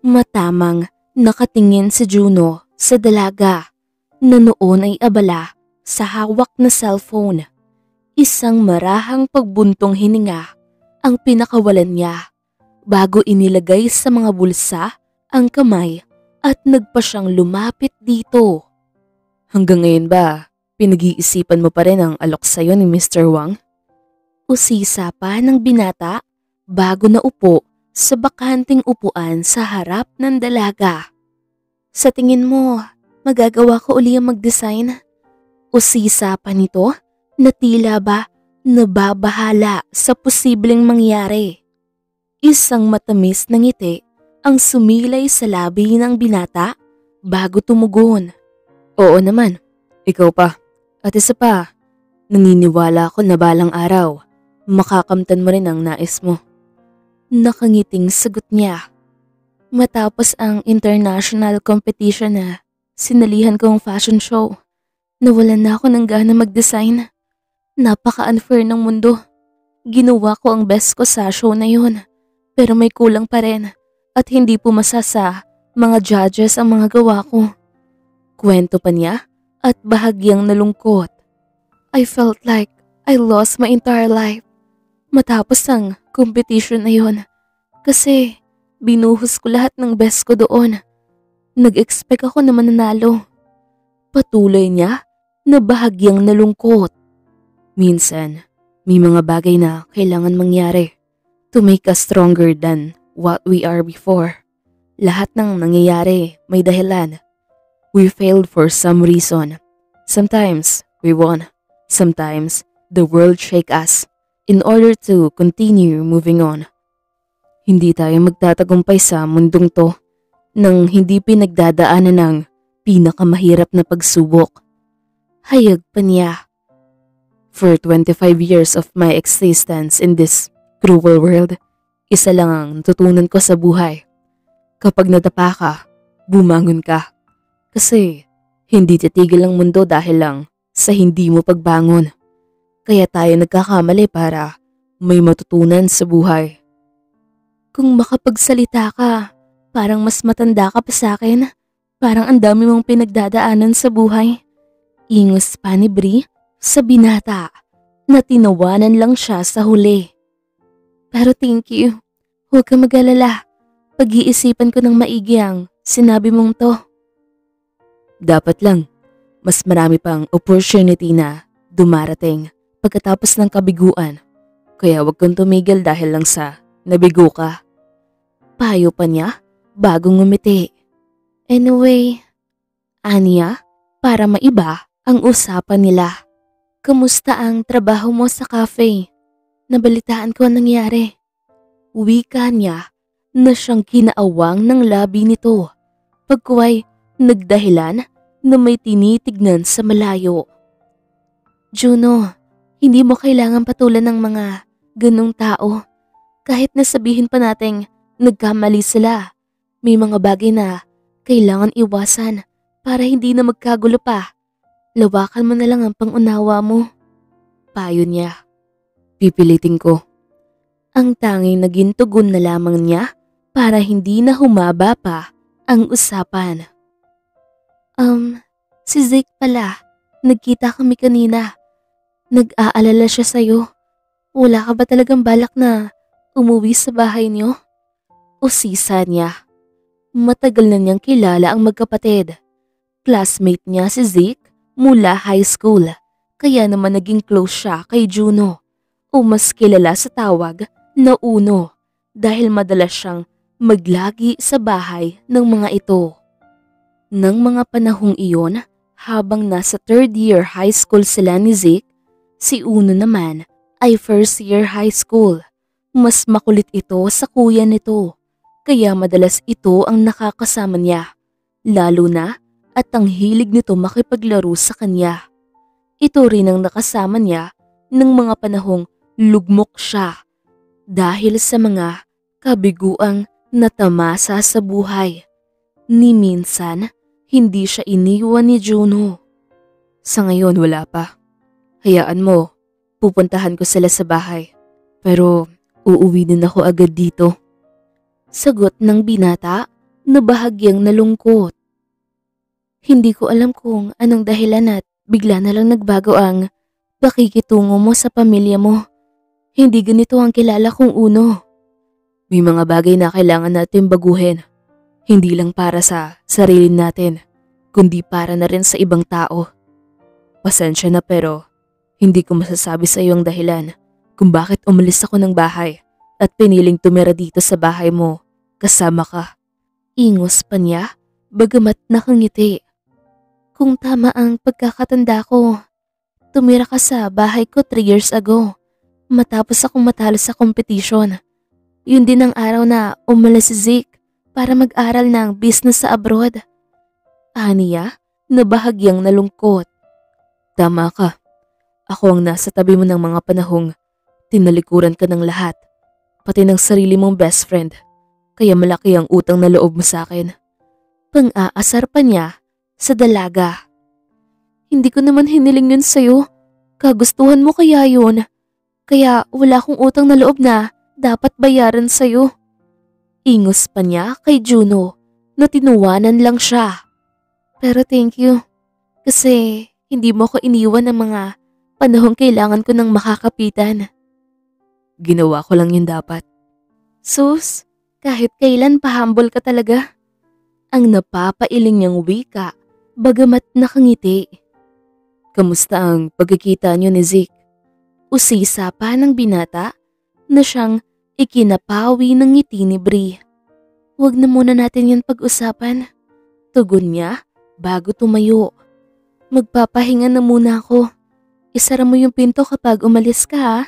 Matamang nakatingin si Juno sa dalaga na noon ay abala sa hawak na cellphone. Isang marahang pagbuntong hininga ang pinakawalan niya bago inilagay sa mga bulsa ang kamay at nagpa siyang lumapit dito. Hanggang ngayon ba, pinag-iisipan mo pa rin ang alok sa'yo ni Mr. Wang? Usisa pa ng binata bago naupo sa bakanting upuan sa harap ng dalaga. Sa tingin mo, magagawa ko uli ang mag-design? Usisa pa nito na tila ba nababahala sa posibleng mangyari. Isang matamis na ngiti ang sumilay sa labi ng binata bago tumugon. Oo naman, ikaw pa. At isa pa, naniniwala ako na balang araw, makakamtan mo rin ang nais mo. Nakangiting sagot niya. Matapos ang international competition na sinalihan kong fashion show, nawalan na ako ng gana mag-design. Napaka-unfair ng mundo. Ginawa ko ang best ko sa show na yun, pero may kulang pa rin at hindi pumasa sa mga judges ang mga gawa ko. Kwento pa niya at bahagyang nalungkot. I felt like I lost my entire life matapos ang competition na yun kasi binuhos ko lahat ng best ko doon. Nag-expect ako na mananalo. Patuloy niya na bahagyang nalungkot. Minsan, may mga bagay na kailangan mangyari to make us stronger than what we are before. Lahat ng nangyayari may dahilan. We failed for some reason. Sometimes we won. Sometimes the world shake us in order to continue moving on. Hindi tayo magtatagumpay sa mundong to nang hindi pinagdadaanan ng pinakamahirap na pagsubok. Hayag pa niya. For 25 years of my existence in this cruel world, isa lang ang natutunan ko sa buhay. Kapag nadapa ka, bumangon ka. Kasi hindi titigil ang mundo dahil lang sa hindi mo pagbangon. Kaya tayo nagkakamali para may matutunan sa buhay. Kung makapagsalita ka, parang mas matanda ka pa sa akin. Parang ang dami mong pinagdadaanan sa buhay. Ingos pa ni Bri sa binata na tinawanan lang siya sa huli. Pero thank you. Huwag ka mag-alala. Pag-iisipan ko ng maigi ang sinabi mong to. Dapat lang, mas marami pang opportunity na dumarating pagkatapos ng kabiguan. Kaya wag kang tumigil dahil lang sa nabigo ka. Payo pa niya bago ngumiti. Anyway, Anya, para maiba ang usapan nila. Kamusta ang trabaho mo sa cafe? Nabalitaan ko ang nangyari. Wika niya na siyang kinaawang ng labi nito. Pagkuway nagdahilan na may tinitignan sa malayo. Juno, hindi mo kailangan patulan ng mga ganong tao. Kahit nasabihin pa nating nagkamali sila, may mga bagay na kailangan iwasan para hindi na magkagulo pa. Lawakan mo na lang ang pangunawa mo. Payo niya. Pipilitin ko. Ang tanging naging tugon na lamang niya para hindi na humaba pa ang usapan. Si Zeke pala. Nagkita kami kanina. Nag-aalala siya sa'yo. Wala ka ba talagang balak na umuwi sa bahay niyo? Usisa niya. Matagal na niyang kilala ang magkapatid. Classmate niya si Zeke mula high school. Kaya naman naging close siya kay Juno. O mas kilala sa tawag na Uno. Dahil madalas siyang maglagi sa bahay ng mga ito. Nang mga panahong iyon, habang nasa third year high school sila ni Zeke, si Uno naman ay first year high school. Mas makulit ito sa kuya nito, kaya madalas ito ang nakakasama niya, lalo na at ang hilig nito makipaglaro sa kanya. Ito rin ang nakasama niya ng mga panahong lugmok siya dahil sa mga kabiguang natamasa sa buhay. Ni minsan, hindi siya iniwan ni Juno. Sa ngayon wala pa. Hayaan mo, pupuntahan ko sila sa bahay. Pero uuwi din ako agad dito. Sagot ng binata na bahagyang nalungkot. Hindi ko alam kung anong dahilan at bigla na lang nagbago ang pakikitungo mo sa pamilya mo. Hindi ganito ang kilala kong Uno. May mga bagay na kailangan natin baguhin. Hindi lang para sa sarili natin, kundi para na rin sa ibang tao. Pasensya na pero hindi ko masasabi sa iyo ang dahilan kung bakit umalis ako ng bahay at piniling tumira dito sa bahay mo kasama ka. Ingos pa niya, bagamat nakangiti. Kung tama ang pagkakatanda ko, tumira ka sa bahay ko 3 years ago matapos akong matalo sa competition. Yun din ang araw na umalis si Zeke para mag-aral ng business sa abroad. Aniya, na bahagyang nalungkot. Tama ka. Ako ang nasa tabi mo ng mga panahong tinalikuran ka ng lahat, pati ng sarili mong best friend. Kaya malaki ang utang na loob mo sa akin. Pang-aasar pa niya sa dalaga. Hindi ko naman hiniling yun sa'yo. Kagustuhan mo kaya yun. Kaya wala akong utang na loob na dapat bayaran sa'yo. Ingos pa niya kay Juno na tinuwanan lang siya. Pero thank you. Kasi hindi mo ko iniwan ng mga panahong kailangan ko ng makakapitan. Ginawa ko lang yun dapat. Sus, kahit kailan pa-humble ka talaga. Ang napapailing niyang wika, bagamat nakangiti. Kamusta ang pagkikita niyo ni Zeke? Usisa pa ng binata na siyang ikinapawi ng ngiti ni Bree. Huwag na muna natin yan pag-usapan. Tugon niya bago tumayo. Magpapahinga na muna ako. Isara mo yung pinto kapag umalis ka ha.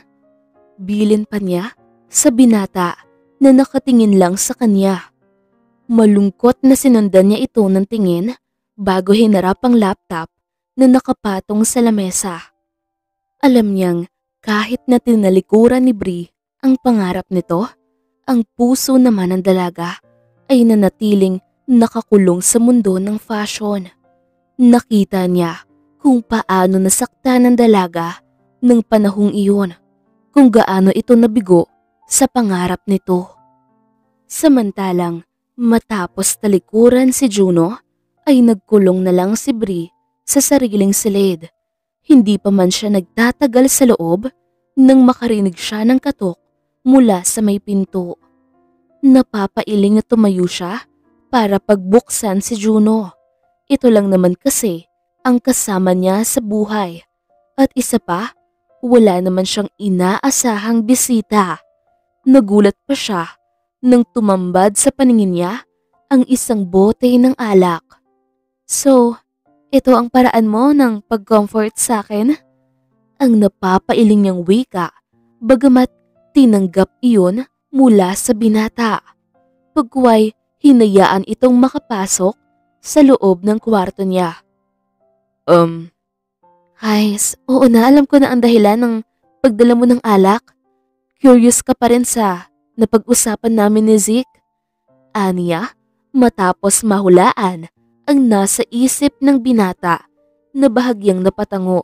Bilin pa niya sa binata na nakatingin lang sa kanya. Malungkot na sinundan niya ito ng tingin bago hinarap ang laptop na nakapatong sa lamesa. Alam niyang kahit na tinalikuran ni Bree ang pangarap nito, ang puso naman ng dalaga ay nanatiling nakakulong sa mundo ng fashion. Nakita niya kung paano nasaktan ng dalaga ng panahong iyon, kung gaano ito nabigo sa pangarap nito. Samantalang matapos talikuran si Juno ay nagkulong na lang si Bree sa sariling silid. Hindi pa man siya nagtatagal sa loob nang makarinig siya ng katok mula sa may pinto. Napapailing na tumayo siya para pagbuksan si Juno. Ito lang naman kasi ang kasama niya sa buhay. At isa pa, wala naman siyang inaasahang bisita. Nagulat pa siya nang tumambad sa paningin niya ang isang bote ng alak. So, ito ang paraan mo ng pag-comfort sa akin? Ang napapailing niyang wika, bagamat tinanggap iyon mula sa binata. Pagkuway, hinayaan itong makapasok sa loob ng kwarto niya. Guys, oo na, alam ko na ang dahilan ng pagdala mo ng alak. Curious ka pa rin sa napag-usapan namin ni Zeke? Aniya, matapos mahulaan ang nasa isip ng binata na bahagyang napatango.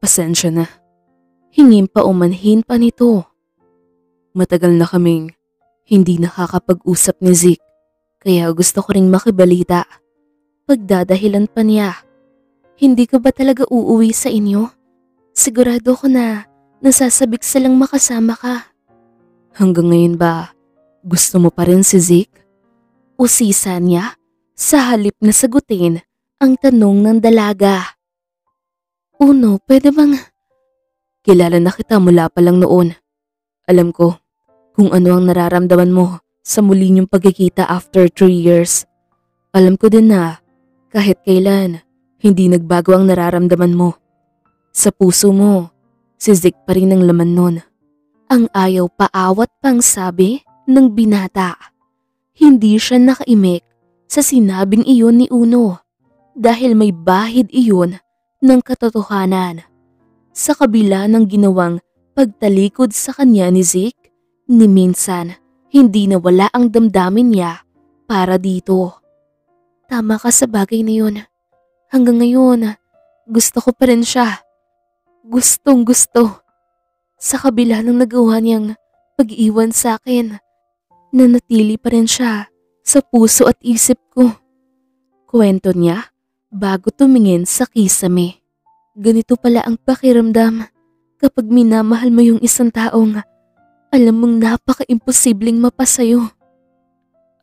Pasensya na. Hingin pa umanhin pa nito. Matagal na kaming hindi nakakapag-usap ni Zeke, kaya gusto ko ring makibalita. Pagdadahilan pa niya. Hindi ka ba talaga uuwi sa inyo? Sigurado ko na nasasabik silang makasama ka. Hanggang ngayon ba gusto mo pa rin si Zeke? Usisa niya sa halip na sagutin ang tanong ng dalaga. Uno, pwede bang... Kilala na kita mula pa lang noon. Alam ko kung ano ang nararamdaman mo sa muli niyong pagkikita after 3 years. Alam ko din na kahit kailan, hindi nagbago ang nararamdaman mo. Sa puso mo, si Zeke pa rin ang laman nun. Ang ayaw paawat pang sabi ng binata. Hindi siya nakaimik sa sinabing iyon ni Uno dahil may bahid iyon ng katotohanan. Sa kabila ng ginawang pagtalikod sa kanya ni Zeke, ni minsan hindi nawala ang damdamin niya para dito. Tama ka sa bagay na yun. Hanggang ngayon, gusto ko pa rin siya. Gustong gusto. Sa kabila ng nagawa niyang pag-iwan sa akin, nanatili pa rin siya sa puso at isip ko. Kwento niya bago tumingin sa kisame. Ganito pala ang pakiramdam kapag minamahal mo yung isang taong alam mong napaka-imposibleng mapasayo.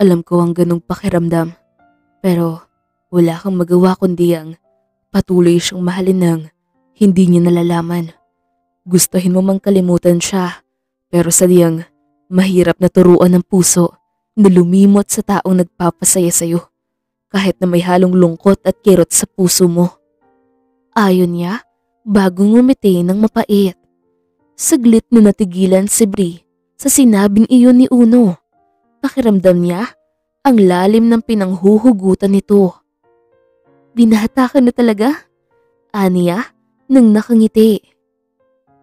Alam ko ang ganong pakiramdam, pero wala kang magawa kundi ang patuloy siyang mahalin ng hindi niya nalalaman. Gustuhin mo mang kalimutan siya, pero sadyang mahirap na turuan ng puso na lumimot sa taong nagpapasaya sa'yo, kahit na may halong lungkot at kirot sa puso mo. Ayon niya, bago ngumiti ng mapait. Saglit na natigilan si Bri sa sinabing iyon ni Uno. Pakiramdam niya ang lalim ng pinanghuhugutan nito. Binata ka na talaga? Aniya nang nakangiti.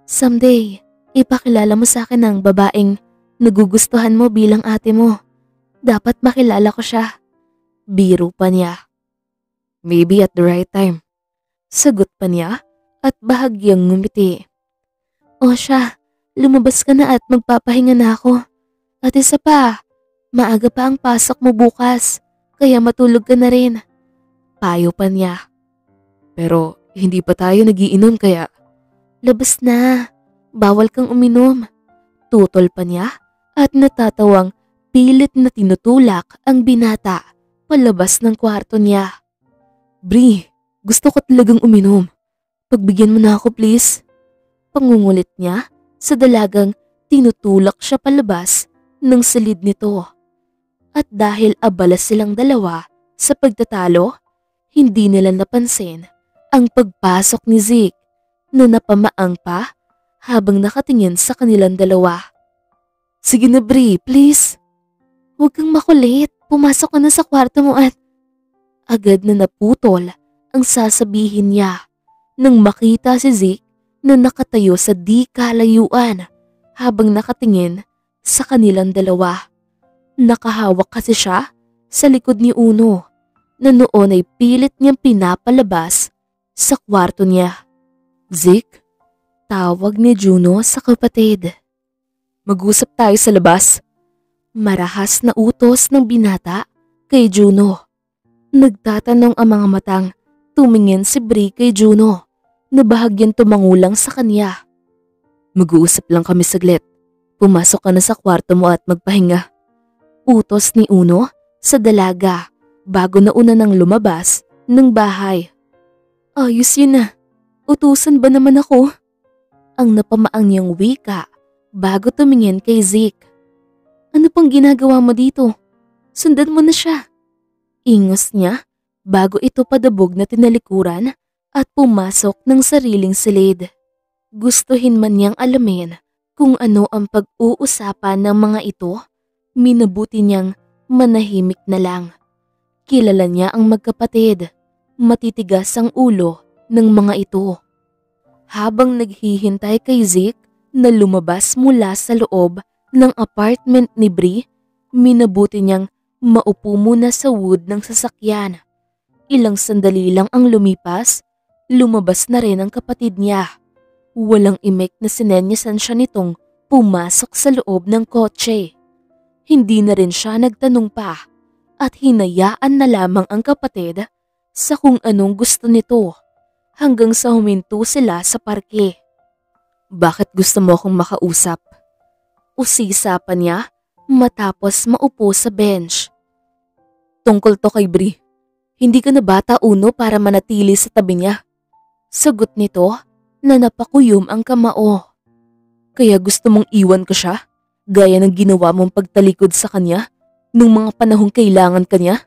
Someday, ipakilala mo sa akin ang babaeng nagugustuhan mo bilang ate mo. Dapat makilala ko siya. Biro pa niya. Maybe at the right time. Sagot pa niya at bahagyang ngumiti. O siya, lumabas ka na at magpapahinga na ako. At isa pa, maaga pa ang pasok mo bukas, kaya matulog ka na rin. Payo pa niya. Pero hindi pa tayo nagiinom kaya. Labas na, bawal kang uminom. Tutol pa niya at natatawang pilit na tinutulak ang binata palabas ng kwarto niya. Bri, gusto ko talagang uminom. Pagbigyan mo na ako please. Pangungulit niya sa dalagang tinutulak siya palabas ng silid nito. At dahil abala silang dalawa sa pagtatalo, hindi nila napansin ang pagpasok ni Zeke na napamaang pa habang nakatingin sa kanilang dalawa. Sige na Bri, please. Huwag kang makulit, pumasok ka na sa kwarto mo at... Agad na naputol ang sasabihin niya nang makita si Zeke na nakatayo sa di kalayuan habang nakatingin sa kanilang dalawa. Nakahawak kasi siya sa likod ni Uno na noon ay pilit niyang pinapalabas sa kwarto niya. Zeke, tawag ni Juno sa kapatid. Mag-usap tayo sa labas. Marahas na utos ng binata kay Juno. Nagtatanong ang mga matang tumingin si Bri kay Juno na bahagyang tumangulang sa kanya. Mag-uusap lang kami saglit. Pumasok ka na sa kwarto mo at magpahinga. Utos ni Uno sa dalaga bago na una nang lumabas ng bahay. Ayos yun na. Utusan ba naman ako? Ang napamaang niyang wika bago tumingin kay Zeke. Ano pang ginagawa mo dito? Sundan mo na siya. Ingos niya bago ito padabog na tinalikuran at pumasok ng sariling silid. Gustuhin man niyang alamin kung ano ang pag-uusapan ng mga ito, minabuti niyang manahimik na lang. Kilala niya ang magkapatid, matitigas ang ulo ng mga ito. Habang naghihintay kay Zeke na lumabas mula sa loob ng apartment ni Bri, minabuti niyang maupo muna sa wood ng sasakyan. Ilang sandali lang ang lumipas, lumabas na rin ang kapatid niya. Walang imek na sinenyasan siya nitong pumasok sa loob ng kotse. Hindi na rin siya nagtanong pa at hinayaan na lamang ang kapatid sa kung anong gusto nito hanggang sa huminto sila sa parke. Bakit gusto mo akong makausap? Usisa pa niya matapos maupo sa bench. Tungkol to kay Bri. Hindi ka na bata Uno para manatili sa tabi niya. Sagot nito na napakuyom ang kamao. Kaya gusto mong iwan ko siya? Gaya ng ginawa mong pagtalikod sa kanya nung mga panahong kailangan kanya?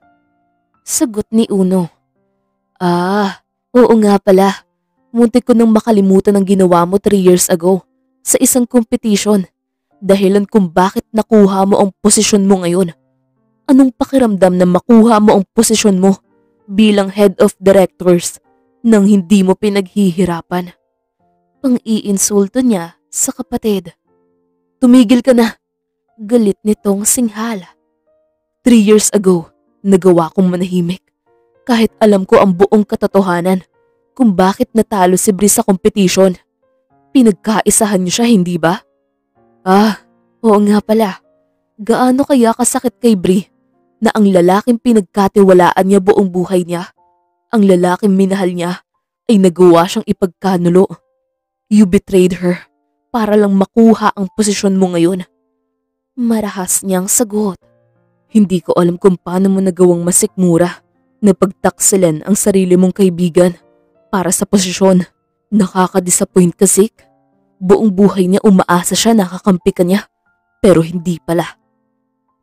Sagot ni Uno. Oo nga pala. Muntik ko nang makalimutan ang ginawa mo 3 years ago sa isang competition. Dahilan kung bakit nakuha mo ang posisyon mo ngayon. Anong pakiramdam na makuha mo ang posisyon mo bilang head of directors nang hindi mo pinaghihirapan? Pang-iinsulto niya sa kapatid. Tumigil ka na. Galit nitong singhal. 3 years ago, nagawa kong manahimik. Kahit alam ko ang buong katotohanan kung bakit natalo si Bri sa competition. Pinagkaisahan niyo siya, hindi ba? Oo nga pala. Gaano kaya kasakit kay Bri na ang lalaking pinagkatiwalaan niya buong buhay niya, ang lalaking minahal niya, ay nagawa siyang ipagkanulo. You betrayed her para lang makuha ang posisyon mo ngayon. Marahas niyang sagot. Hindi ko alam kung paano mo nagawang masikmura na pagtaksilan ang sarili mong kaibigan para sa posisyon. Nakaka-disappoint ka, Zeke. Buong buhay niya umaasa siya nakakampi ka niya, pero hindi pala.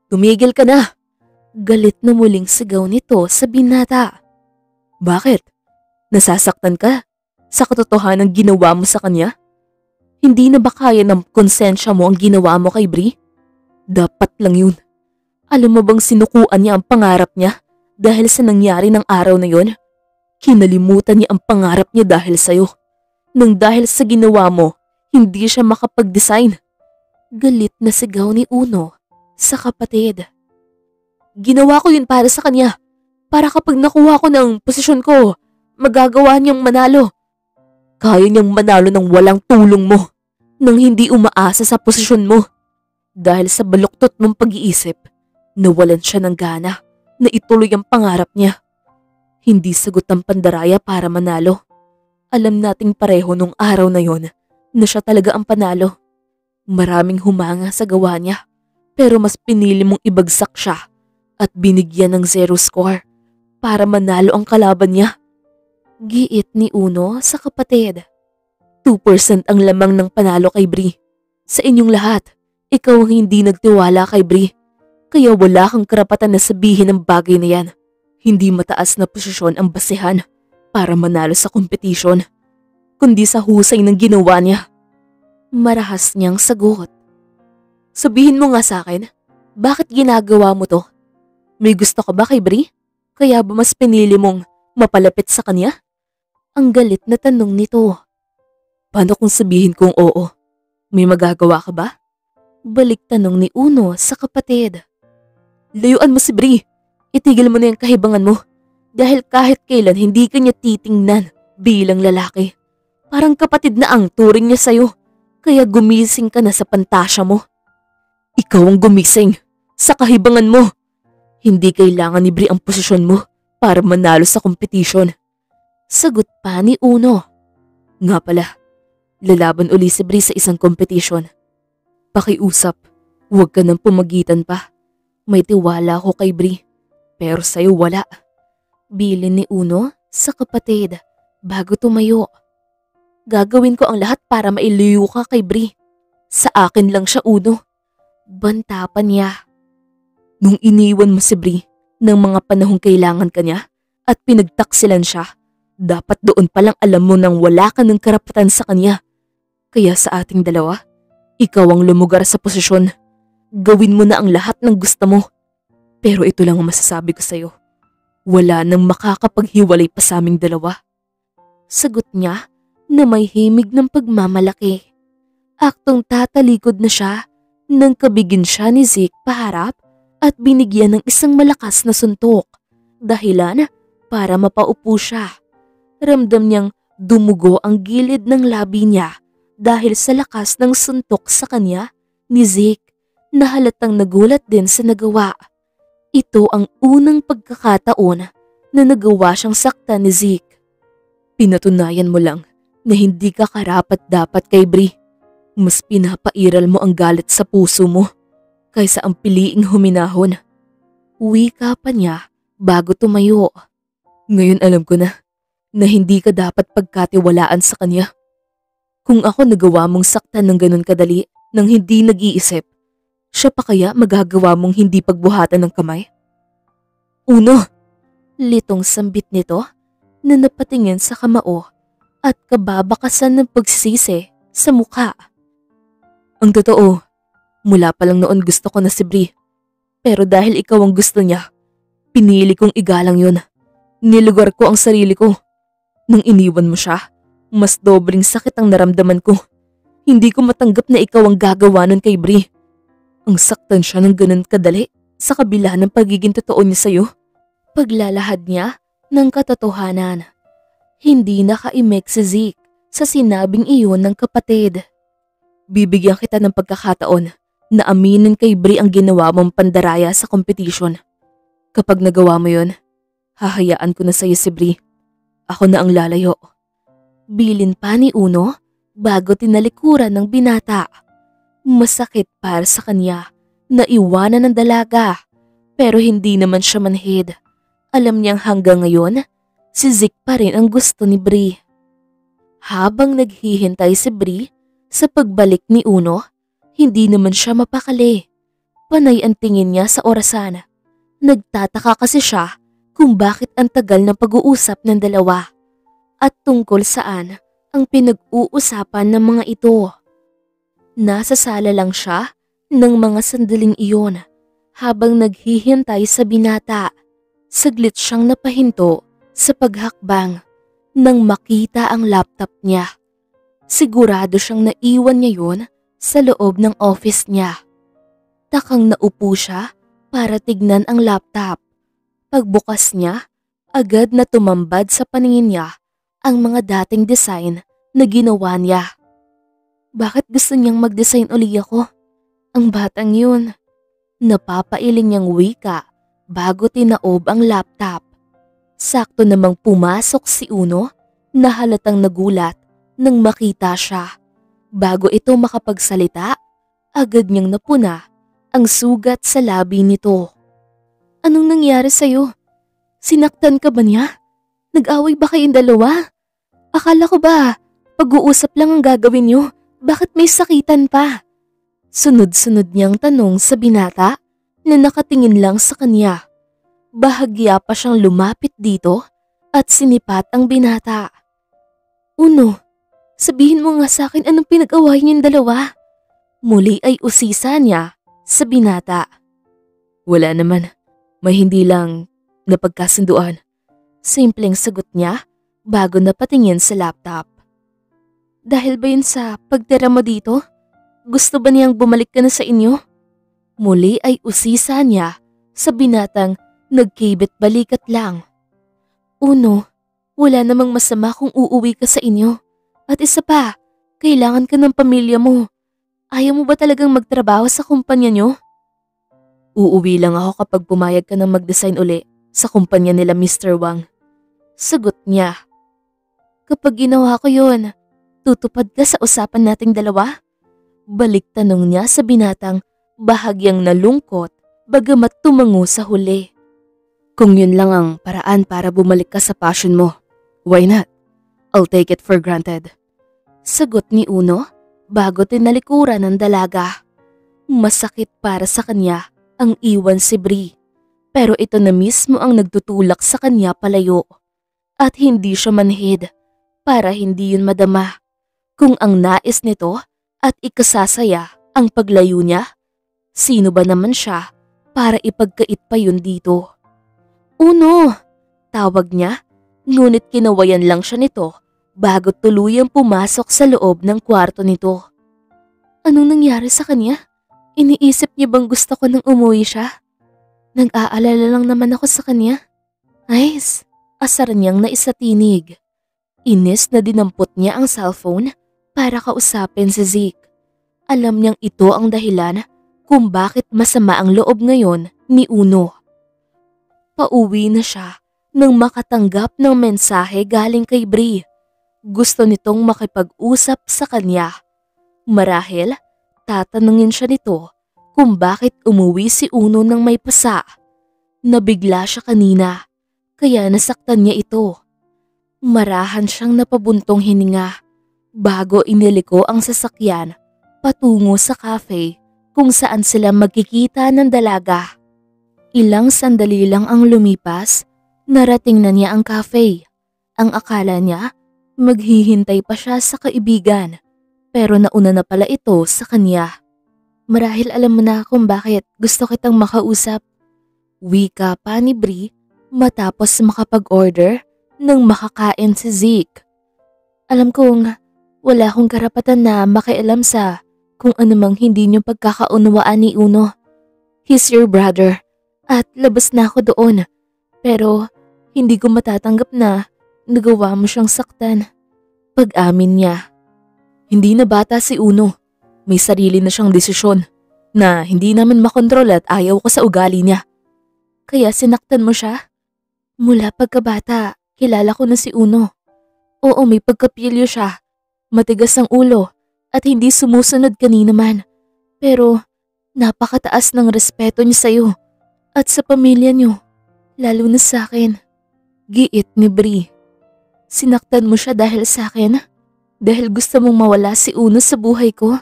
Tumigil ka na! Galit na muling sigaw nito sa binata. Bakit? Nasasaktan ka sa katotohanan ginawa mo sa kanya? Hindi na ba kaya ng konsensya mo ang ginawa mo kay Bree? Dapat lang yun. Alam mo bang sinukuan niya ang pangarap niya dahil sa nangyari ng araw na yun? Kinalimutan niya ang pangarap niya dahil sa'yo. Nang dahil sa ginawa mo, hindi siya makapag-design. Galit na sigaw ni Uno sa kapatid. Ginawa ko yun para sa kanya. Para kapag nakuha ko ng posisyon ko, magagawa niyang manalo. Kaya niyang manalo ng walang tulong mo, nang hindi umaasa sa posisyon mo. Dahil sa baluktot mong pag-iisip, nawalan siya ng gana na ituloy ang pangarap niya. Hindi sagot ang pandaraya para manalo. Alam nating pareho nung araw na yon na siya talaga ang panalo. Maraming humanga sa gawa niya, pero mas pinili mong ibagsak siya at binigyan ng 0 score para manalo ang kalaban niya. Giit ni Uno sa kapatid. 2% ang lamang ng panalo kay Bree. Sa inyong lahat, ikaw ang hindi nagtiwala kay Bree. Kaya wala kang karapatan na sabihin ang bagay na yan. Hindi mataas na posisyon ang basehan para manalo sa kompetisyon, kundi sa husay ng ginawa niya. Marahas niyang sagot. Sabihin mo nga sa akin, bakit ginagawa mo to? May gusto ka ba kay Bree? Kaya ba mas pinili mong mapalapit sa kanya? Ang galit na tanong nito. Paano kung sabihin kong oo? May magagawa ka ba? Balik tanong ni Uno sa kapatid. Layuan mo si Bree. Itigil mo na yung kahibangan mo. Dahil kahit kailan hindi ka niya titingnan bilang lalaki. Parang kapatid na ang turing niya sa'yo. Kaya gumising ka na sa pantasya mo. Ikaw ang gumising sa kahibangan mo. Hindi kailangan ni Bree ang posisyon mo para manalo sa kompetisyon. Sagot pa ni Uno. Nga pala, lalaban uli si Bree sa isang kompetisyon. Pakiusap, huwag ka nang pumagitan pa. May tiwala ko kay Bree, pero sa'yo wala. Bilin ni Uno sa kapatid bago tumayo. Gagawin ko ang lahat para mailiyo ka kay Bree. Sa akin lang siya, Uno. Banta pa niya. Nung iniwan mo si Bree ng mga panahong kailangan ka niya at pinagtaksilan siya, dapat doon palang alam mo nang wala ka ng karapatan sa kanya. Kaya sa ating dalawa, ikaw ang lumugar sa posisyon. Gawin mo na ang lahat ng gusto mo. Pero ito lang ang masasabi ko sa'yo. Wala nang makakapaghiwalay pa sa aming dalawa. Sagot niya na may himig ng pagmamalaki. Aktong tatalikod na siya nang kabigin siya ni Zeke paharap at binigyan ng isang malakas na suntok. Dahilan para mapaupo siya. Ramdam niyang dumugo ang gilid ng labi niya dahil sa lakas ng suntok sa kanya ni Zeke na halatang nagulat din sa nagawa. Ito ang unang pagkakataon na nagawa siyang saktan ni Zeke. Pinatunayan mo lang na hindi ka karapat-dapat kay Bree. Mas pinapairal mo ang galit sa puso mo kaysa ang piliing huminahon. Wika pa niya bago tumayo. Ngayon alam ko na hindi ka dapat pagkatiwalaan sa kanya. Kung ako nagawa mong saktan ng ganun kadali nang hindi nag-iisip, siya pa kaya magagawa mong hindi pagbuhatan ng kamay? Uno, litong sambit nito na napatingin sa kamao at kababakasan ng pagsisisi sa mukha. Ang totoo, mula pa lang noon gusto ko na si Bree. Pero dahil ikaw ang gusto niya, pinili kong igalang yun. Nilugar ko ang sarili ko. Nang iniwan mo siya, mas dobring sakit ang naramdaman ko. Hindi ko matanggap na ikaw ang gagawa nun kay Bree. Ang saktan siya ng ganun kadali sa kabila ng pagiging totoo niya sa'yo. Paglalahad niya ng katotohanan. Hindi nakaimik si Zeke sa sinabing iyon ng kapatid. Bibigyan kita ng pagkakataon na aminin kay Bree ang ginawa mong pandaraya sa kompetisyon. Kapag nagawa mo yun, hahayaan ko na sa'yo si Bri. Ako na ang lalayo. Bilin pa ni Uno bago tinalikuran ng binata. Masakit para sa kanya na iwanan ng dalaga pero hindi naman siya manhid. Alam niyang hanggang ngayon, si Zeke pa rin ang gusto ni Bri. Habang naghihintay si Bri sa pagbalik ni Uno, hindi naman siya mapakali. Panay ang tingin niya sa orasan. Nagtataka kasi siya kung bakit ang tagal ng pag-uusap ng dalawa at tungkol saan ang pinag-uusapan ng mga ito. Nasa sala lang siya ng mga sandaling iyon habang naghihintay sa binata. Saglit siyang napahinto sa paghakbang nang makita ang laptop niya. Sigurado siyang naiwan niya yun sa loob ng office niya. Takang naupo siya para tignan ang laptop. Pagbukas niya, agad na tumambad sa paningin niya ang mga dating design na ginawa niya. Bakit gusto niyang mag-design uli ako? Ang batang yun. Napapailing niyang wika bago tinaob ang laptop. Sakto namang pumasok si Uno na halatang nagulat nang makita siya. Bago ito makapagsalita, agad niyang napuna ang sugat sa labi nito. Anong nangyari sa'yo? Sinaktan ka ba niya? Nag-away ba kayong dalawa? Akala ko ba, pag-uusap lang ang gagawin niyo, bakit may sakitan pa? Sunod-sunod niyang tanong sa binata na nakatingin lang sa kanya. Bahagya pa siyang lumapit dito at sinipat ang binata. Uno, sabihin mo nga sa akin anong pinag-away niyong dalawa? Muli ay usisa niya sa binata. Wala naman, may hindi lang napagkasunduan. Simpleng sagot niya bago napatingin sa laptop. Dahil ba yun sa pagtira mo dito? Gusto ba niyang bumalik ka na sa inyo? Muli ay usisa niya sa binatang nagkibit-balikat lang. Uno, wala namang masama kung uuwi ka sa inyo. At isa pa, kailangan ka ng pamilya mo. Ayaw mo ba talagang magtrabaho sa kumpanya niyo? Uuwi lang ako kapag pumayag ka ng mag-design uli sa kumpanya nila Mr. Wang. Sagot niya. Kapag ginawa ko yun, tutupad ka sa usapan nating dalawa? Balik tanong niya sa binatang bahagyang nalungkot bagamat tumango sa huli. Kung yun lang ang paraan para bumalik ka sa passion mo, why not? I'll take it for granted. Sagot ni Uno bago tinalikuran ng dalaga. Masakit para sa kanya ang iwan si Bri, pero ito na mismo ang nagtutulak sa kanya palayo. At hindi siya manhid para hindi yun madama. Kung ang nais nito at ikasasaya ang paglayo niya, sino ba naman siya para ipagkait pa yun dito? Uno! Tawag niya, ngunit kinawayan lang siya nito bago tuluyang pumasok sa loob ng kwarto nito. Anong nangyari sa kanya? Iniisip niya bang gusto ko nang umuwi siya? Nag-aalala lang naman ako sa kanya. Nice! Asar niyang naisatinig. Inis na dinampot niya ang cellphone para kausapin si Zeke. Alam niyang ito ang dahilan kung bakit masama ang loob ngayon ni Uno. Pauwi na siya nang makatanggap ng mensahe galing kay Bri. Gusto nitong makipag-usap sa kanya. Marahil, tatanungin siya nito kung bakit umuwi si Uno nang may pasa. Nabigla siya kanina, kaya nasaktan niya ito. Marahan siyang napabuntong hininga bago iniliko ang sasakyan patungo sa cafe kung saan sila magkikita ng dalaga. Ilang sandali lang ang lumipas, narating na niya ang cafe. Ang akala niya, maghihintay pa siya sa kaibigan, pero nauna na pala ito sa kanya. Marahil alam mo na kung bakit gusto kitang makausap. Wika pa ni Bri matapos makapag-order ng makakain si Zeke. Alam kong wala akong karapatan na makialam sa kung anumang hindi niyo pagkakaunawaan ni Uno. He's your brother at labas na ako doon. Pero hindi ko matatanggap na nagawa mo siyang saktan. Pag-amin niya. Hindi na bata si Uno. May sarili na siyang desisyon na hindi namin makontrol at ayaw ko sa ugali niya. Kaya sinaktan mo siya? Mula pagkabata, kilala ko na si Uno. Oo, may pagkapilyo siya. Matigas ang ulo at hindi sumusunod kanina man. Pero napakataas ng respeto niya sa'yo at sa pamilya niyo, lalo na sa akin. Giit ni Bri. Sinaktan mo siya dahil sa akin? Dahil gusto mong mawala si Uno sa buhay ko?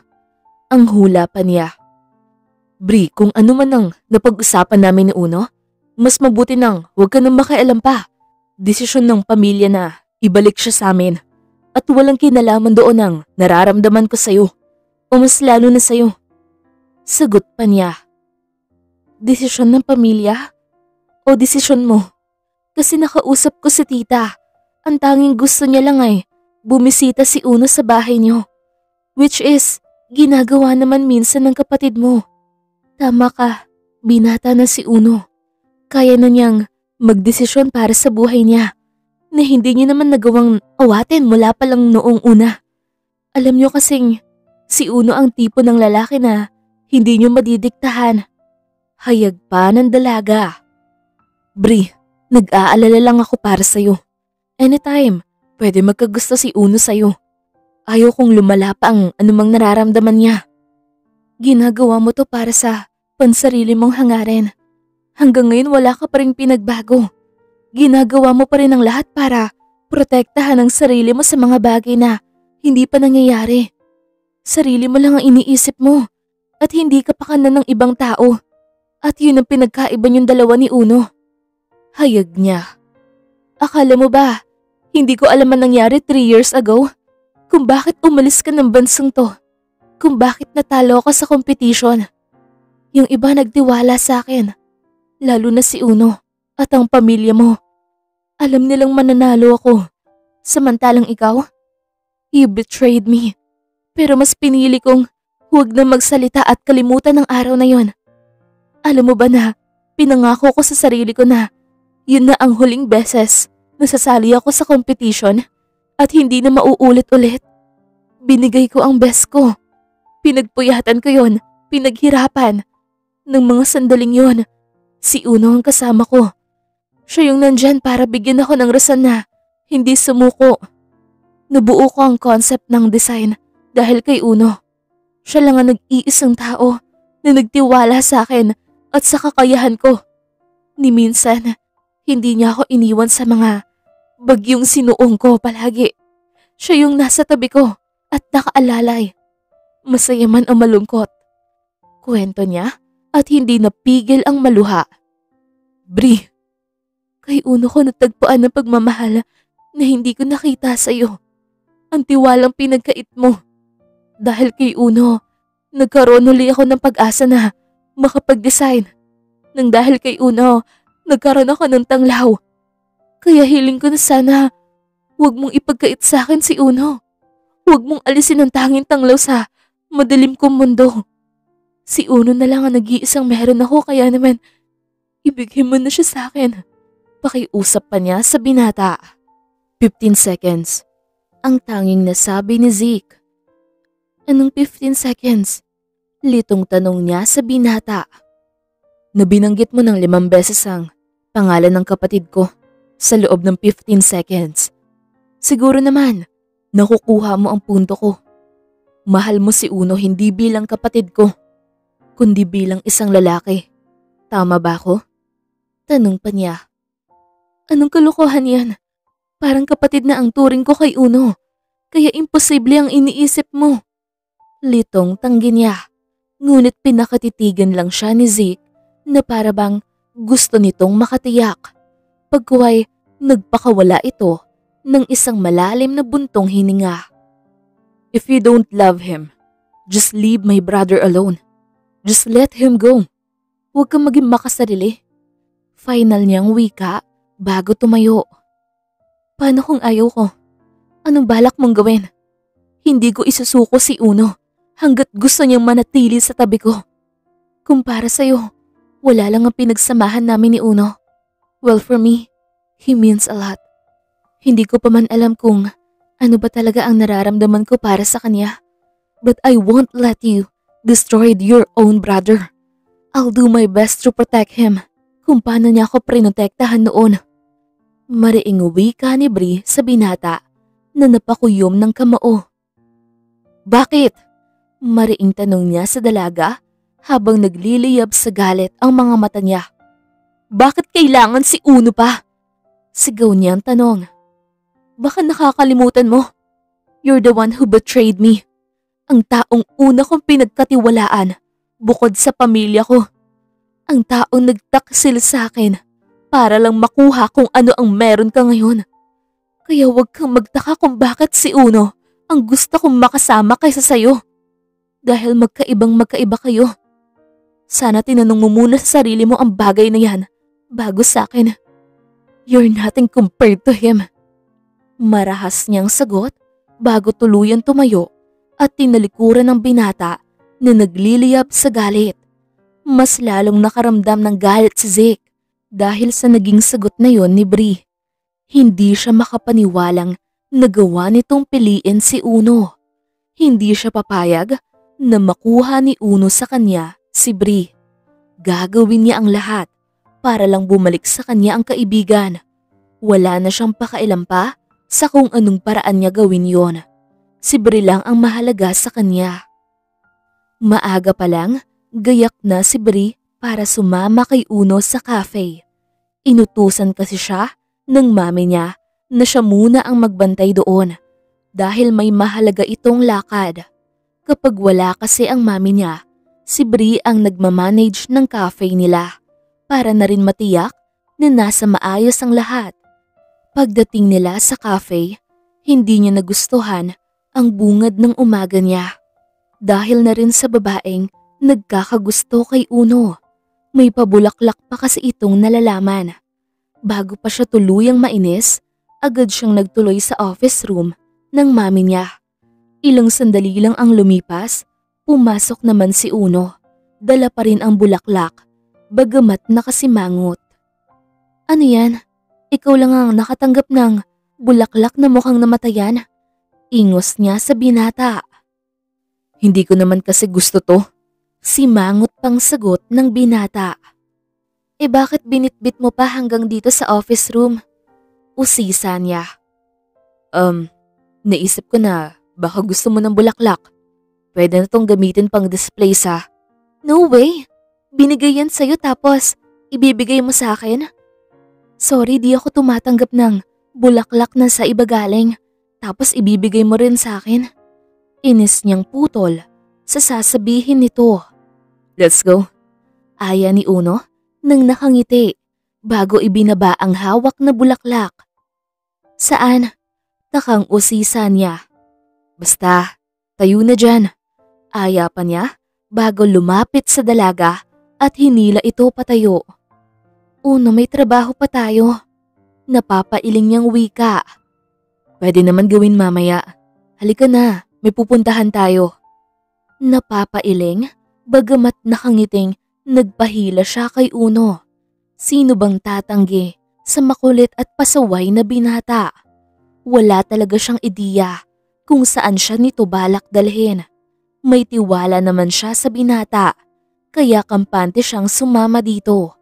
Ang hula pa niya. Bri, kung ano man ang napag-usapan namin ni Uno, mas mabuti nang huwag ka nang makialam pa. Desisyon ng pamilya na ibalik siya sa amin. At walang kinalaman doon ang nararamdaman ko sa'yo. O mas lalo na sa'yo. Sagot pa niya. Desisyon ng pamilya? O desisyon mo? Kasi nakausap ko si tita. Ang tanging gusto niya lang ay bumisita si Uno sa bahay niyo. Which is, ginagawa naman minsan ng kapatid mo. Tama ka, binata na si Uno. Kaya na niyang magdesisyon para sa buhay niya na hindi niya naman nagawang awatin mula pa lang noong una. Alam niyo kasing si Uno ang tipo ng lalaki na hindi niyo madidiktahan. Hayag pa ng dalaga. Bri, nag-aalala lang ako para sa'yo. Anytime, pwede magkagusto si Uno sa'yo. Ayaw kong lumala pa ang anumang nararamdaman niya. Ginagawa mo to para sa pansarili mong hangarin. Hanggang ngayon wala ka pa rin pinagbago. Ginagawa mo pa rin ang lahat para protektahan ang sarili mo sa mga bagay na hindi pa nangyayari. Sarili mo lang ang iniisip mo at hindi ka pakanan ng ibang tao. At yun ang pinagkaiba niyong dalawa ni Uno. Hayag niya. Akala mo ba, hindi ko alam ang nangyari 3 years ago? Kung bakit umalis ka ng bansang to? Kung bakit natalo ka sa competition? Yung iba nagtiwala sa akin, lalo na si Uno at ang pamilya mo. Alam nilang mananalo ako. Samantalang ikaw, you betrayed me. Pero mas pinili kong huwag na magsalita at kalimutan ang araw na yon. Alam mo ba na pinangako ko sa sarili ko na yun na ang huling beses na sasali ako sa competition at hindi na mauulit-ulit. Binigay ko ang best ko. Pinagpuyatan ko yon, pinaghirapan. Ng mga sandaling yon, si Uno ang kasama ko. Siya yung nandyan para bigyan ako ng rason na hindi sumuko. Nabuo ko ang concept ng design dahil kay Uno. Siya lang ang nag-iisang tao na nagtiwala sa akin at sa kakayahan ko. Ni minsan, hindi niya ako iniwan sa mga bagyong sinuong ko palagi. Siya yung nasa tabi ko at nakaalalay. Masaya man o malungkot. Kwento niya at hindi napigil ang maluha. Bri, kay Uno ko natagpuan ng pagmamahal na hindi ko nakita sa'yo. Ang tiwalang pinagkait mo. Dahil kay Uno, nagkaroon uli ako ng pag-asa na makapag-design. Nang dahil kay Uno, nagkaroon ako ng tanglaw. Kaya hiling ko na sana, huwag mong ipagkait sa akin si Uno. Huwag mong alisin ang tanging tanglaw sa madilim kong mundo. Si Uno na lang ang nag-iisang meron ako kaya naman ibigay mo na siya sa akin. Pakiusap pa niya sa binata. 15 seconds. Ang tanging nasabi ni Zeke. Anong 15 seconds? Litong tanong niya sa binata. Nabinanggit mo ng 5 beses ang pangalan ng kapatid ko sa loob ng 15 seconds. Siguro naman, nakukuha mo ang punto ko. Mahal mo si Uno hindi bilang kapatid ko, kundi bilang isang lalaki. Tama ba ako? Tanong pa niya. Anong kalokohan yan? Parang kapatid na ang turing ko kay Uno, kaya imposible ang iniisip mo. Litong tanggi niya, ngunit pinakatitigan lang siya ni Zeke na para bang gusto nitong makatiyak. Pagkuway, nagpakawala ito ng isang malalim na buntong hininga. If you don't love him, just leave my brother alone. Just let him go. Huwag kang maging makasarili. Final niyang wika bago tumayo. Paano kung ayaw ko? Anong balak mong gawin? Hindi ko isusuko si Uno hanggat gusto niyang manatili sa tabi ko. Kung para sa'yo, wala lang ang pinagsamahan namin ni Uno. Well, for me, he means a lot. Hindi ko pa man alam kung ano ba talaga ang nararamdaman ko para sa kanya. But I won't let you destroy your own brother. I'll do my best to protect him kung paano niya ako prinotektahan noon. Mariing wika ni Bree sa binata na napakuyom ng kamao. Bakit? Mariing tanong niya sa dalaga habang nagliliyab sa galit ang mga mata niya. Bakit kailangan si Uno pa? Sigaw niyang tanong. Baka nakakalimutan mo. You're the one who betrayed me. Ang taong una kong pinagkatiwalaan bukod sa pamilya ko. Ang taong nagtaksil sa akin para lang makuha kung ano ang meron ka ngayon. Kaya huwag kang magtaka kung bakit si Uno ang gusto kong makasama kaysa sayo. Dahil magkaiba kayo. Sana tinanong mo muna sa sarili mo ang bagay na yan bago sa akin. You're nothing compared to him. Marahas niyang sagot bago tuluyan tumayo at tinalikuran ng binata na nagliliyab sa galit. Mas lalong nakaramdam ng galit si Zeke dahil sa naging sagot na yon ni Bree. Hindi siya makapaniwalang nagawa nitong piliin si Uno. Hindi siya papayag na makuha ni Uno sa kanya si Bree. Gagawin niya ang lahat para lang bumalik sa kanya ang kaibigan. Wala na siyang pakailan pa sa kung anong paraan niya gawin yon. Si Bree lang ang mahalaga sa kanya. Maaga pa lang, gayak na si Bree para sumama kay Uno sa cafe. Inutusan kasi siya ng mami niya na siya muna ang magbantay doon dahil may mahalaga itong lakad. Kapag wala kasi ang mami niya, si Bree ang nagmamanage ng cafe nila para na rin matiyak na nasa maayos ang lahat. Pagdating nila sa cafe, hindi niya nagustuhan ang bungad ng umaga niya. Dahil na rin sa babaeng nagkakagusto kay Uno. May pabulaklak pa kasi itong nalalaman. Bago pa siya tuluyang mainis, agad siyang nagtuloy sa office room ng mami niya. Ilang sandali lang ang lumipas, pumasok naman si Uno. Dala pa rin ang bulaklak, bagamat nakasimangot. Ano yan? Ikaw lang ang nakatanggap ng bulaklak na mukhang namatayan. Ingos niya sa binata. Hindi ko naman kasi gusto to. Simangot pang sagot ng binata. Bakit binitbit mo pa hanggang dito sa office room? Usisa niya. Naisip ko na baka gusto mo ng bulaklak. Pwede na tong gamitin pang display sa... No way! Binigay yan sa'yo tapos ibibigay mo sa akin? Sorry, di ako tumatanggap ng bulaklak na sa iba galing, tapos ibibigay mo rin sa akin. Inis niyang putol sa sasabihin nito. Let's go. Aya ni Uno nang nakangiti bago ibinaba ang hawak na bulaklak. Saan? Takang usisa niya. Basta, tayo na dyan. Aya pa niya bago lumapit sa dalaga at hinila ito patayo. Uno, may trabaho pa tayo. Napapailing niyang wika. Pwede naman gawin mamaya. Halika na, may pupuntahan tayo. Napapailing, bagamat nakangiting nagpahila siya kay Uno. Sino bang tatanggi sa makulit at pasaway na binata? Wala talaga siyang ideya kung saan siya nito balak dalhin. May tiwala naman siya sa binata, kaya kampante siyang sumama dito.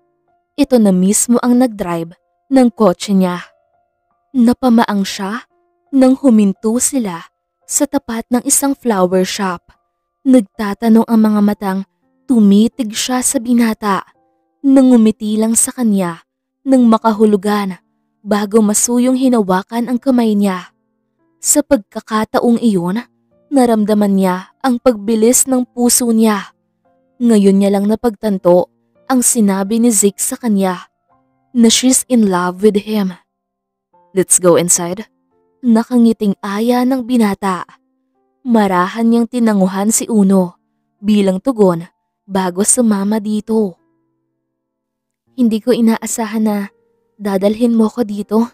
Ito na mismo ang nag-drive ng kotse niya. Napamaang siya nang huminto sila sa tapat ng isang flower shop. Nagtatanong ang mga matang tumitig siya sa binata. Nangumiti lang sa kanya nang makahulugan bago masuyong hinawakan ang kamay niya. Sa pagkakataong iyon, naramdaman niya ang pagbilis ng puso niya. Ngayon niya lang napagtanto ang sinabi ni Zeke sa kanya na she's in love with him. Let's go inside. Nakangiting aya ng binata. Marahan niyang tinanguhan si Uno bilang tugon bago sumama dito. Hindi ko inaasahan na dadalhin mo ko dito.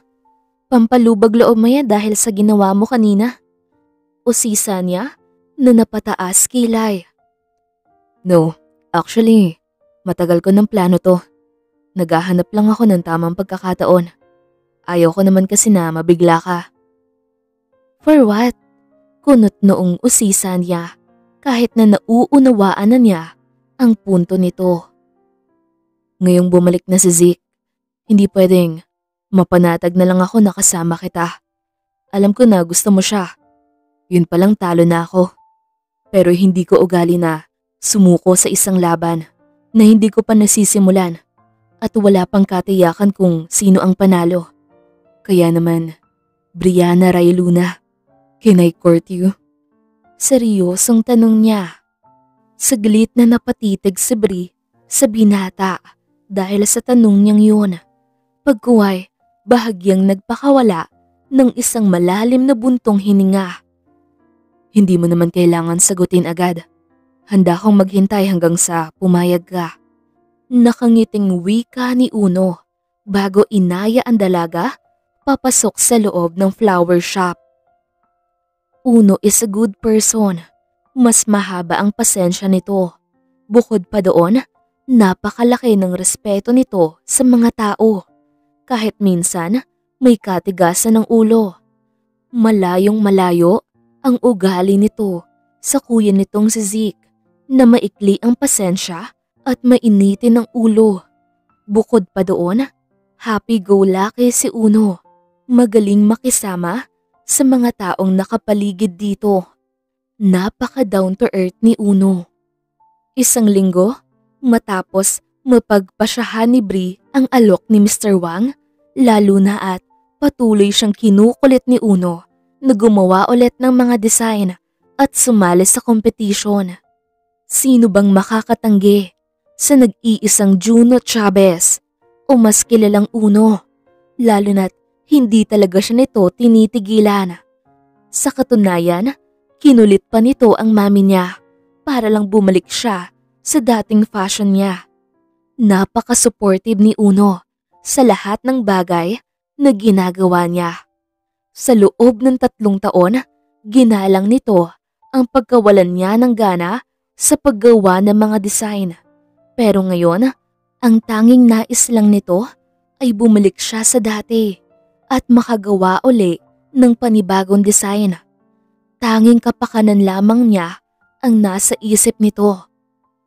Pampalubag loob mo yan dahil sa ginawa mo kanina. Usisa niya na napataas kilay. No, actually, matagal ko ng plano to. Naghahanap lang ako ng tamang pagkakataon. Ayaw ko naman kasi na mabigla ka. For what? Kunot noong usisa niya kahit na nauunawaan na niya ang punto nito. Ngayong bumalik na si Zeke, hindi pwedeng mapanatag na lang ako na kasama kita. Alam ko na gusto mo siya. Yun palang talo na ako. Pero hindi ko ugali na sumuko sa isang laban na hindi ko pa nasisimulan at wala pang katiyakan kung sino ang panalo. Kaya naman, Brianna Ray Luna, can I court you? Seryosong tanong niya. Saglit na napatitig si Bri sa binata dahil sa tanong niyang yun. Pagkuway, bahagyang nagpakawala ng isang malalim na buntong hininga. Hindi mo naman kailangan sagutin agad. Handa akong maghintay hanggang sa pumayag ka. Nakangiting wika ni Uno bago inaya ang dalaga papasok sa loob ng flower shop. Uno is a good person. Mas mahaba ang pasensya nito. Bukod pa doon, napakalaki ng respeto nito sa mga tao. Kahit minsan, may katigasan ng ulo. Malayong malayo ang ugali nito sa kuya nitong si Zeke na maikli ang pasensya at mainitin ang ulo. Bukod pa doon, happy-go-lucky si Uno. Magaling makisama sa mga taong nakapaligid dito. Napaka down to earth ni Uno. Isang linggo, matapos mapagpasyahan ni Bri ang alok ni Mr. Wang, lalo na at patuloy siyang kinukulit ni Uno na gumawa ulit ng mga design at sumali sa competition. Sino bang makakatanggi sa nag-iisang Juno Chavez o mas kilalang Uno, lalo na't hindi talaga siya nito tinitigilan. Sa katunayan, kinulit pa nito ang mami niya para lang bumalik siya sa dating fashion niya. Napaka-supportive ni Uno sa lahat ng bagay na ginagawa niya. Sa loob ng 3 taon, ginalang nito ang pagkawalan niya ng gana sa paggawa ng mga design. Pero ngayon, ang tanging nais lang nito ay bumalik siya sa dati at makagawa uli ng panibagong design. Tanging kapakanan lamang niya ang nasa isip nito.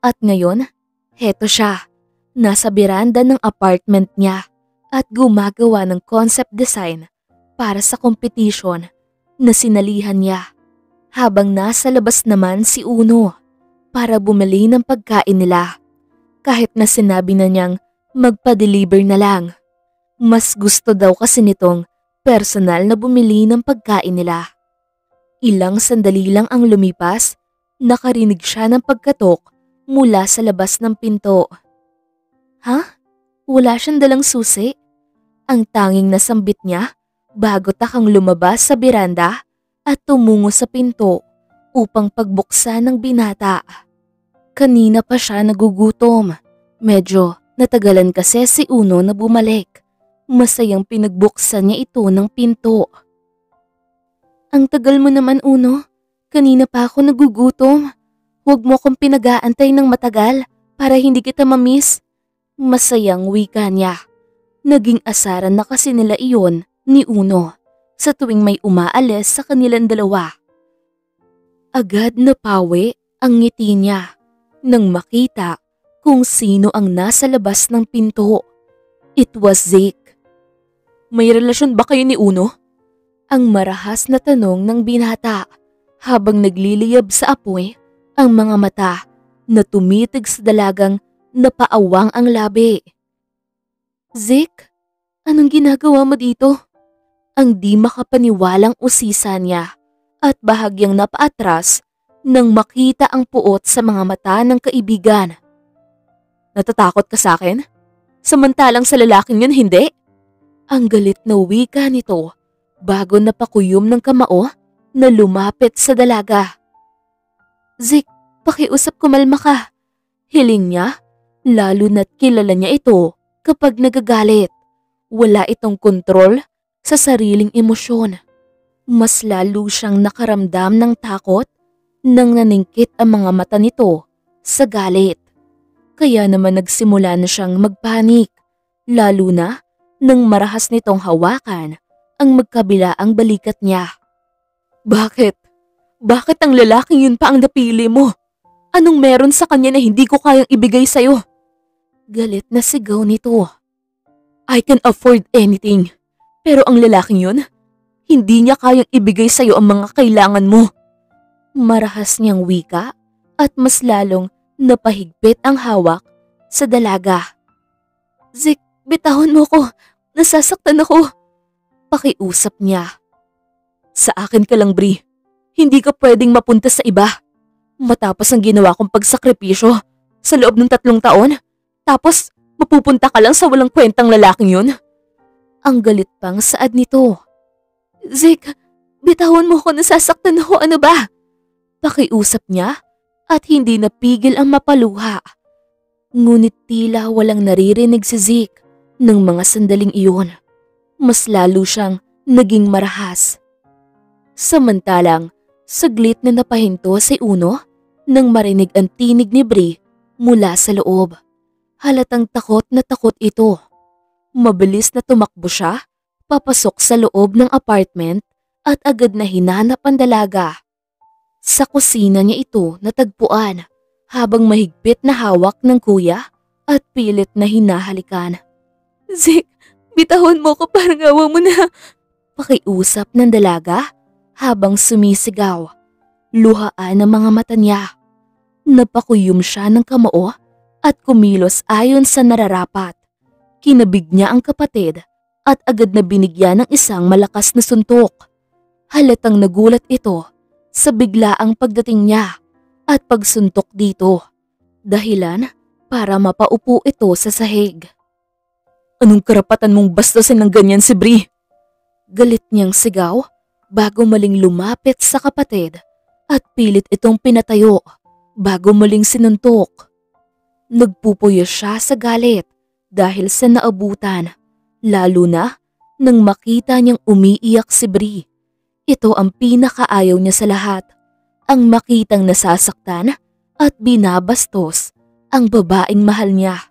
At ngayon, heto siya, nasa beranda ng apartment niya at gumagawa ng concept design para sa competition na sinalihan niya. Habang nasa labas naman si Uno para bumili ng pagkain nila. Kahit na sinabi na niyang magpa-deliver na lang. Mas gusto daw kasi nitong personal na bumili ng pagkain nila. Ilang sandali lang ang lumipas, nakarinig siya ng pagkatok mula sa labas ng pinto. Ha? Wala siyang dalang susi? Ang tanging nasambit niya bago takang lumabas sa beranda at tumungo sa pinto upang pagbuksan ng binata. Kanina pa siya nagugutom. Medyo natagalan kasi si Uno na bumalik. Masayang pinagbuksan niya ito ng pinto. Ang tagal mo naman, Uno. Kanina pa ako nagugutom. Huwag mo akong pinag-aantay ng matagal para hindi kita mamiss. Masayang wika niya. Naging asaran na kasi nila iyon ni Uno sa tuwing may umaalis sa kanilang dalawa. Agad na pawi ang ngiti niya nang makita kung sino ang nasa labas ng pinto. It was Zeke. May relasyon ba kayo ni Uno? Ang marahas na tanong ng binata habang nagliliyab sa apoy ang mga mata na tumitig sa dalagang napaawang ang labi. Zeke, anong ginagawa mo dito? Ang di makapaniwalang usisa niya at bahagyang napaatras nang makita ang puot sa mga mata ng kaibigan. Natatakot ka sa akin? Samantalang sa lalaking yun hindi? Ang galit na wika nito bago napakuyom ng kamao na lumapit sa dalaga. Zeke, pakiusap kumalma ka. Hiling niya, lalo na't kilala niya ito kapag nagagalit. Wala itong kontrol sa sariling emosyon. Mas lalo siyang nakaramdam ng takot nang naningkit ang mga mata nito sa galit. Kaya naman nagsimula na siyang magpanik, lalo na nang marahas nitong hawakan ang magkabilaang balikat niya. Bakit? Bakit ang lalaking yun pa ang napili mo? Anong meron sa kanya na hindi ko kayang ibigay sa'yo? Galit na sigaw nito. I can afford anything. Pero ang lalaking yun, hindi niya kayang ibigay sa'yo ang mga kailangan mo. Marahas niyang wika at mas lalong napahigpit ang hawak sa dalaga. Zik, bitawan mo ko. Nasasaktan ako. Pakiusap niya. Sa akin ka lang, Bri. Hindi ka pwedeng mapunta sa iba. Matapos ang ginawa kong pagsakripisyo sa loob ng 3 taon, tapos mapupunta ka lang sa walang kwentang lalaking yun. Ang galit pang saad nito. Zik, bitawan mo ko, nasasaktan ako, ano ba? Pakiusap niya at hindi napigil ang mapaluha. Ngunit tila walang naririnig si Zik ng mga sandaling iyon. Mas lalo siyang naging marahas. Samantalang, saglit na napahinto si Uno nang marinig ang tinig ni Bri mula sa loob. Halatang takot na takot ito. Mabilis na tumakbo siya, papasok sa loob ng apartment at agad na hinanap ang dalaga. Sa kusina niya ito natagpuan habang mahigpit na hawak ng kuya at pilit na hinahalikan. Zik, bitahon mo ko, parang awa mo na. Pakiusap ng dalaga habang sumisigaw. Luhaan ang mga mata niya. Napakuyom siya ng kamao at kumilos ayon sa nararapat. Kinabig niya ang kapatid at agad na binigyan ng isang malakas na suntok. Halatang nagulat ito sa biglaang pagdating niya at pagsuntok dito. Dahilan para mapaupo ito sa sahig. Anong karapatan mong bastasin ng ganyan si Bri? Galit niyang sigaw bago muling lumapit sa kapatid at pilit itong pinatayo bago muling sinuntok. Nagpupuyo siya sa galit dahil sa naabutan, lalo na nang makita niyang umiiyak si Bri. Ito ang pinakaayaw niya sa lahat, ang makitang nasasaktan at binabastos ang babaeng mahal niya.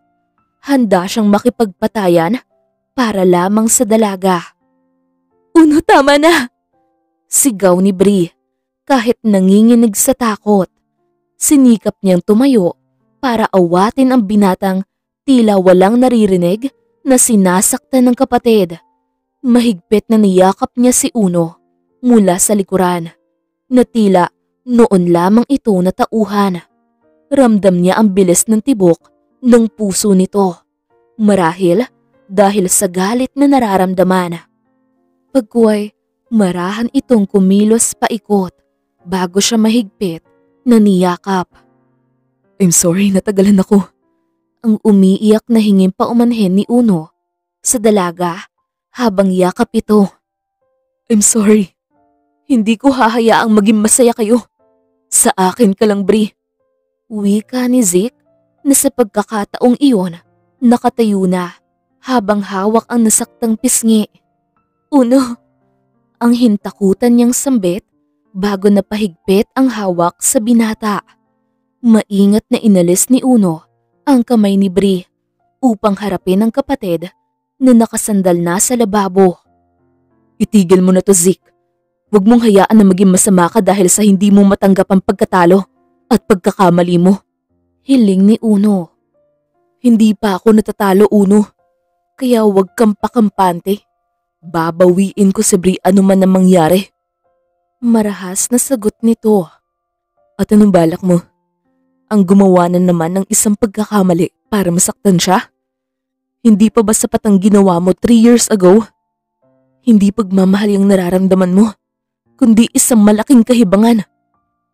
Handa siyang makipagpatayan para lamang sa dalaga. Uno, tama na! Sigaw ni Bri kahit nanginginig sa takot. Sinikap niyang tumayo para awatin ang binatang tila walang naririnig na sinasaktan ng kapatid. Mahigpit na niyakap niya si Uno mula sa likuran na tila noon lamang ito natauhan. Ramdam niya ang bilis ng tibok ng puso nito. Marahil dahil sa galit na nararamdaman. Pagkuway, marahan itong kumilos paikot bago siya mahigpit na niyakap. I'm sorry, natagalan ako. Ang umiiyak na hingin pa umanhin ni Uno sa dalaga habang yakap ito. I'm sorry. Hindi ko hahayaang maging masaya kayo. Sa akin ka lang, Bri. Wika ni Zik na sa pagkakataong iyon nakatayo na habang hawak ang nasaktang pisngi. Uno, ang hintakutan niyang sambit bago napahigpit ang hawak sa binata. Maingat na inalis ni Uno ang kamay ni Bri upang harapin ang kapatid na nakasandal na sa lababo. Itigil mo na to, Zik. Huwag mong hayaan na maging masama ka dahil sa hindi mo matanggap ang pagkatalo at pagkakamali mo. Hiling ni Uno. Hindi pa ako natatalo, Uno. Kaya huwag kang pakampante. Babawiin ko si Bri anuman ang mangyari. Marahas na sagot nito. At anong balak mo? Ang gumawa na naman ng isang pagkakamali para masaktan siya? Hindi pa ba sapat ang ginawa mo 3 years ago? Hindi pagmamahal yung nararamdaman mo, kundi isang malaking kahibangan.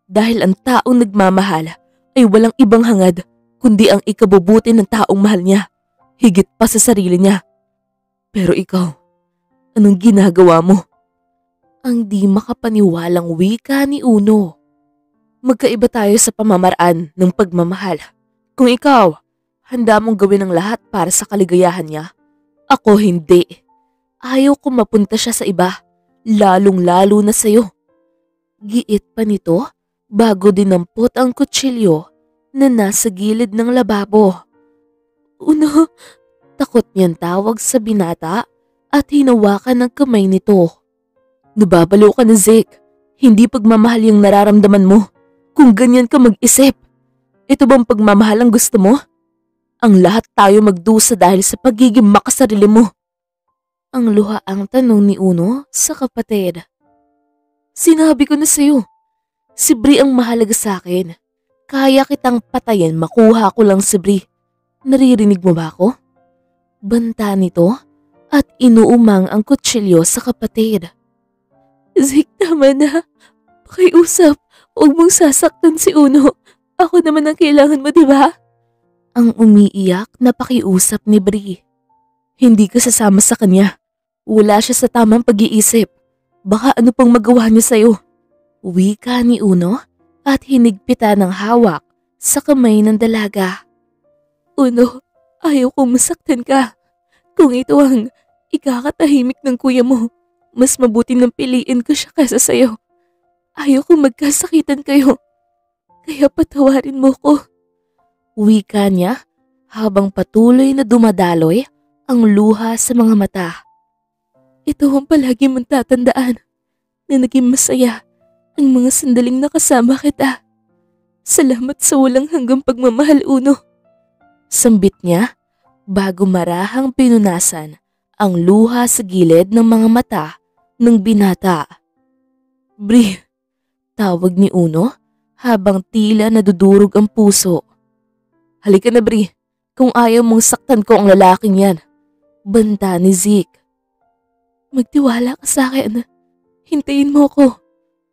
Dahil ang taong nagmamahal ay walang ibang hangad kundi ang ikabubuti ng taong mahal niya, higit pa sa sarili niya. Pero ikaw, anong ginagawa mo? Ang di makapaniwalang wika ni Uno. Magkaiba tayo sa pamamaraan ng pagmamahal. Kung ikaw, handa mong gawin ang lahat para sa kaligayahan niya, ako hindi. Ayaw ko mapunta siya sa iba, lalong-lalo na sa'yo. Giit pa nito bago dinampot ang kutsilyo na nasa gilid ng lababo. Uno, takot niyang tawag sa binata at hinawakan ng kamay nito. Nababalo ka na, Zik. Hindi pagmamahal yung nararamdaman mo. Kung ganyan ka mag-isip, ito bang pagmamahal ang gusto mo? Ang lahat tayo magdusa dahil sa pagiging makasarili mo. Ang luhaang tanong ni Uno sa kapatid. Sinabi ko na sa'yo, si Bri ang mahalaga sa akin. Kaya kitang patayin, makuha ko lang si Bri. Naririnig mo ba ako? Banta nito at inuumang ang kutsilyo sa kapatid. Zik, tama na. Pakiusap, huwag mong sasaktan si Uno. Ako naman ang kailangan mo, di ba? Ang umiiyak na pakiusap ni Bri. Hindi ka sasama sa kanya. Wala siya sa tamang pag-iisip. Baka ano pang magawa niya sa'yo. Wika ni Uno at hinigpitan ng hawak sa kamay ng dalaga. Uno, ayaw kong masaktan ka. Kung ito ang ikakatahimik ng kuya mo, mas mabuti nang piliin ko siya kaysa sa'yo. Ayaw kong magkasakitan kayo. Kaya patawarin mo ko. Wika niya habang patuloy na dumadaloy ang luha sa mga mata. Ito ang palagi mong tatandaan na naging masaya ang mga sandaling nakasama kita. Salamat sa walang hanggang pagmamahal, Uno. Sambit niya bago marahang pinunasan ang luha sa gilid ng mga mata ng binata. Bri, tawag ni Uno habang tila nadudurog ang puso. Halika na, Bri, kung ayaw mong saktan ko ang lalaking yan. Banta ni Zeke. Magtiwala ka sa akin. Hintayin mo ko.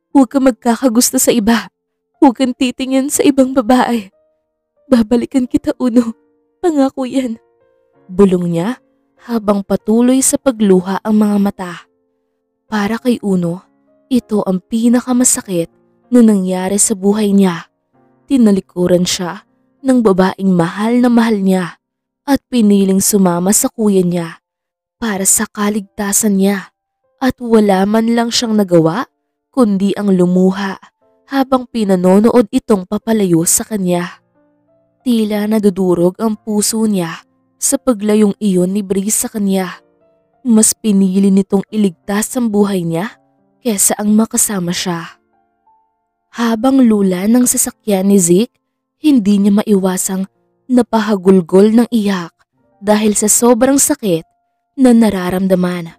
Huwag ka magkakagusto sa iba. Huwag kang titingin sa ibang babae. Babalikan kita, Uno. Pangako yan. Bulong niya habang patuloy sa pagluha ang mga mata. Para kay Uno, ito ang pinakamasakit na nangyari sa buhay niya. Tinalikuran siya ng babaeng mahal na mahal niya at piniling sumama sa kuya niya para sa kaligtasan niya at wala man lang siyang nagawa kundi ang lumuha habang pinanonood itong papalayo sa kanya. Tila nadudurog ang puso niya sa paglayong iyon ni Bri sa kanya. Mas pinili nitong iligtas ang buhay niya kesa ang makasama siya. Habang lula ng sasakyan ni Zeke, hindi niya maiwasang napahagulgol ng iyak dahil sa sobrang sakit na nararamdaman.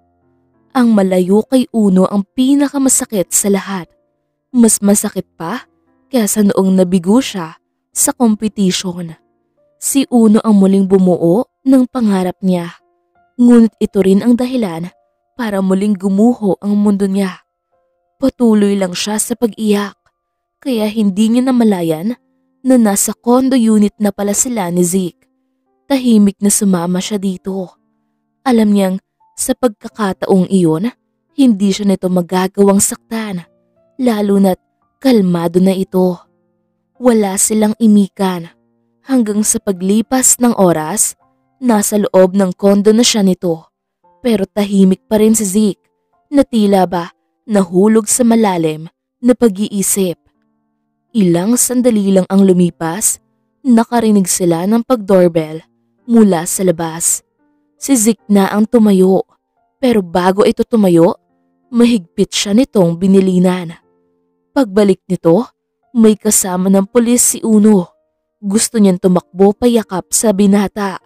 Ang malayo kay Uno ang pinakamasakit sa lahat. Mas masakit pa kaysa noong nabigo siya sa kompetisyon. Si Uno ang muling bumuo ng pangarap niya. Ngunit ito rin ang dahilan para muling gumuho ang mundo niya. Patuloy lang siya sa pag-iyak kaya hindi niya namalayan na nasa condo unit na pala sila ni Zeke. Tahimik na sumama siya dito. Alam niyang sa pagkakataong iyon, hindi siya nito magagawang saktan, lalo na't kalmado na ito. Wala silang imikan. Hanggang sa paglipas ng oras, nasa loob ng condo na siya nito. Pero tahimik pa rin si Zeke na tila ba nahulog sa malalim na pag-iisip. Ilang sandali lang ang lumipas, nakarinig sila ng pag-doorbell mula sa labas. Si Zeke na ang tumayo, pero bago ito tumayo, mahigpit siya nitong binilinan. Pagbalik nito, may kasama ng pulis si Uno. Gusto niyang tumakbo payakap sa binata.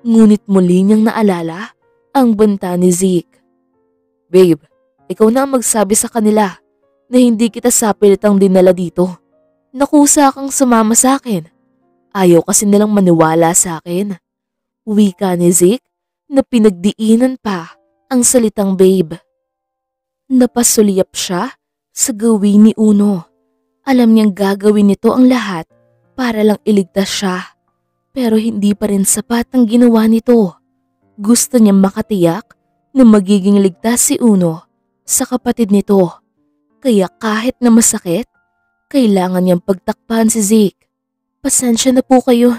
Ngunit muli niyang naalala ang banta ni Zeke. Babe, ikaw na ang magsabi sa kanila na hindi kita sapilitang dinala dito. Nakusa kang sumama sa akin. Ayaw kasi nilang maniwala sa akin. Wika ni Zeke na pinagdiinan pa ang salitang babe. Napasulyap siya sa gawin ni Uno. Alam niyang gagawin nito ang lahat para lang iligtas siya. Pero hindi pa rin sapat ang ginawa nito. Gusto niyang makatiyak na magiging ligtas si Uno sa kapatid nito. Kaya kahit na masakit, kailangan niyang pagtakpan si Zeke. Pasensya na po kayo,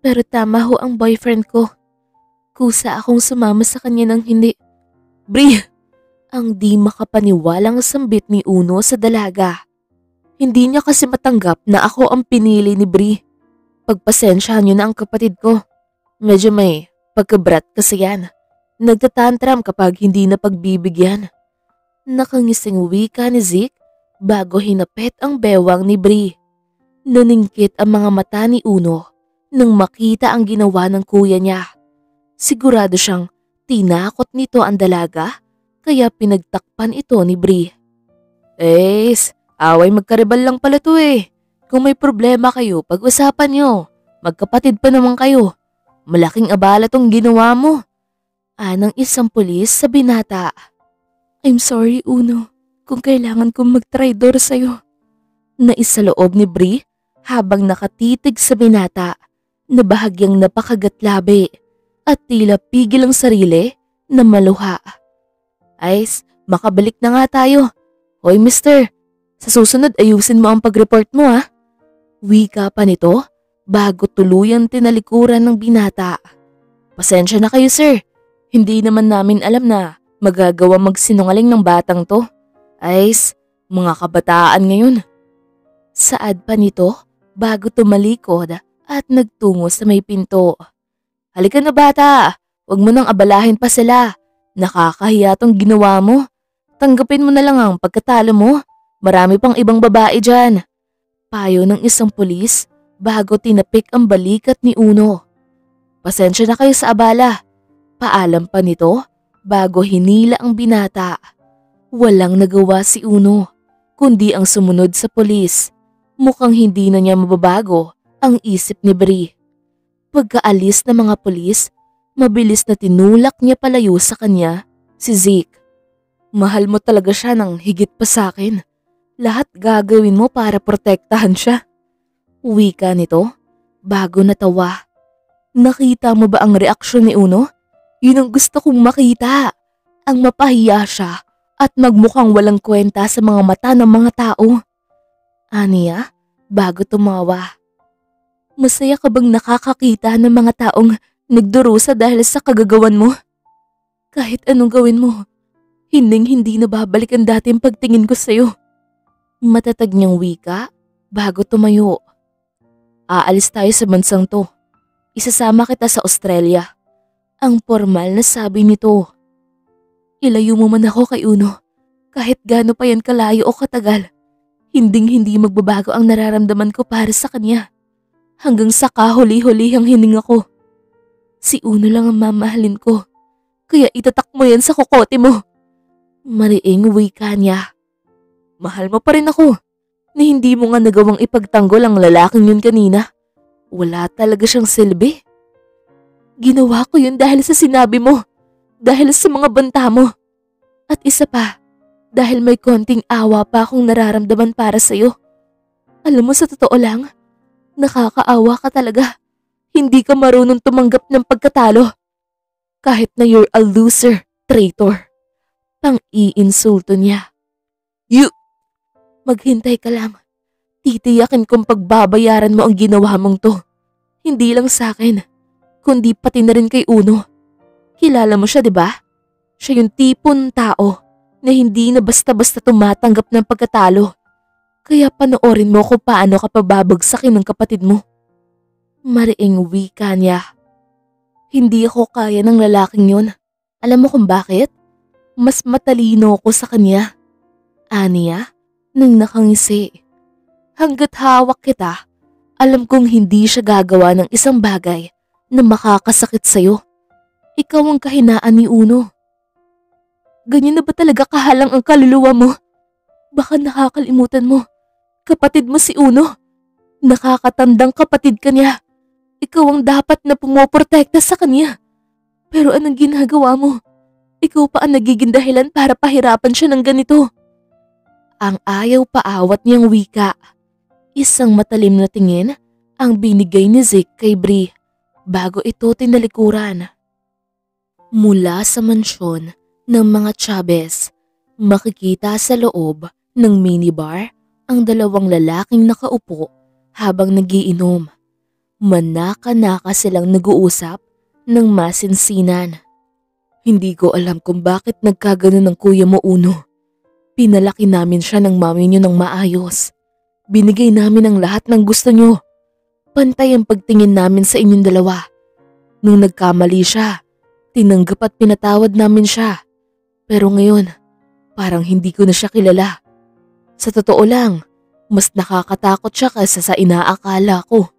pero tama ho ang boyfriend ko. Kusa akong sumama sa kanya ng hindi. Bri! Ang di makapaniwalang sambit ni Uno sa dalaga. Hindi niya kasi matanggap na ako ang pinili ni Bri. Pagpasensyahan niyo na ang kapatid ko. Medyo may pagkabrat kasi yan. Nagtatantram kapag hindi na pagbibigyan. Nakangising wika ni Zeke bago hinapit ang bewang ni Bri. Naningkit ang mga mata ni Uno nang makita ang ginawa ng kuya niya. Sigurado siyang tinakot nito ang dalaga kaya pinagtakpan ito ni Bree. Away magkaribal lang pala to eh. Kung may problema kayo, pag-usapan nyo. Magkapatid pa naman kayo. Malaking abala tong ginawa mo. Anang isang pulis sa binata. I'm sorry, Uno, kung kailangan kong magtraidor sa'yo. Naisaloob ni Bree habang nakatitig sa binata na bahagyang napakagatlabi at tila pigil ang sarili na maluha. Makabalik na nga tayo. Hoy mister, sa susunod ayusin mo ang pag-report mo ha. Wika pa nito bago tuluyang tinalikuran ng binata. Pasensya na kayo sir, hindi naman namin alam na magagawa magsinungaling ng batang to. Mga kabataan ngayon. Saad pa nito bago tumalikod at nagtungo sa may pinto. Halika na bata, huwag mo nang abalahin pa sila. Nakakahiya tong ginawa mo. Tanggapin mo na lang ang pagkatalo mo. Marami pang ibang babae dyan. Payo ng isang pulis bago tinapik ang balikat ni Uno. Pasensya na kayo sa abala. Paalam pa nito bago hinila ang binata. Walang nagawa si Uno, kundi ang sumunod sa pulis. Mukhang hindi na niya mababago ang isip ni Bree. Pagkaalis ng mga pulis, mabilis na tinulak niya palayo sa kanya si Zeke. Mahal mo talaga siya ng higit pa sa akin. Lahat gagawin mo para protektahan siya. Wika nito bago natawa. Nakita mo ba ang reaksyon ni Uno? Yun ang gusto kong makita. Ang mapahiya siya at magmukhang walang kwenta sa mga mata ng mga tao. Aniya bago tumawa. Masaya ka bang nakakakita ng mga taong nagdurusa dahil sa kagagawan mo? Kahit anong gawin mo, hindi na babalik ang dating pagtingin ko sa'yo. Matatag niyang wika bago tumayo. Aalis tayo sa bansang to. Isasama kita sa Australia. Ang formal na sabi nito. Ilayo mo man ako kay Uno. Kahit gaano pa yan kalayo o katagal, hindi magbabago ang nararamdaman ko para sa kanya. Hanggang sa kahuli-huli ang hininga ko. Si Uno lang ang mamahalin ko. Kaya itatak mo yan sa kokote mo. Mariing wika niya. Mahal mo pa rin ako. Na hindi mo nga nagawang ipagtanggol ang lalaking yun kanina. Wala talaga siyang silbi. Ginawa ko yun dahil sa sinabi mo. Dahil sa mga banta mo. At isa pa, dahil may konting awa pa akong nararamdaman para sa'yo. Alam mo sa totoo lang, nakakaawa ka talaga. Hindi ka marunong tumanggap ng pagkatalo. Kahit na you're a loser, traitor. Pang-iinsulto niya. Maghintay ka lang. Titiyakin kong pagbabayaran mo ang ginawa mong to. Hindi lang sa akin, kundi pati na rin kay Uno. Kilala mo siya, di ba? Siya yung tipong tao na hindi na basta-basta tumatanggap ng pagkatalo. Kaya panoorin mo kung paano ka pababagsakin ng kapatid mo. Mariing wika niya. Hindi ako kaya ng lalaking yun. Alam mo kung bakit? Mas matalino ako sa kanya. Aniya, nang nakangisi. Hanggat hawak kita, alam kong hindi siya gagawa ng isang bagay na makakasakit sa'yo. Ikaw ang kahinaan ni Uno. Ganyan na ba talaga kahalang ang kaluluwa mo? Baka nakakalimutan mo. Kapatid mo si Uno. Nakakatandang kapatid ka niya. Ikaw ang dapat na pumoprotekta sa kanya. Pero anong ginagawa mo? Ikaw pa ang nagiging dahilan para pahirapan siya ng ganito. Ang ayaw paawat niyang wika. Isang matalim na tingin ang binigay ni Zeke kay Bree bago ito tinalikuran. Mula sa mansyon ng mga Chavez, makikita sa loob ng minibar ang dalawang lalaking nakaupo habang nagiinom. Manaka-naka silang nag-uusap ng masinsinan. Hindi ko alam kung bakit nagkaganon ng kuya mo Uno. Pinalaki namin siya ng mami niyo ng maayos. Binigay namin ang lahat ng gusto niyo. Pantay ang pagtingin namin sa inyong dalawa. Nung nagkamali siya, tinanggap at pinatawad namin siya. Pero ngayon, parang hindi ko na siya kilala. Sa totoo lang, mas nakakatakot siya kaysa sa inaakala ko.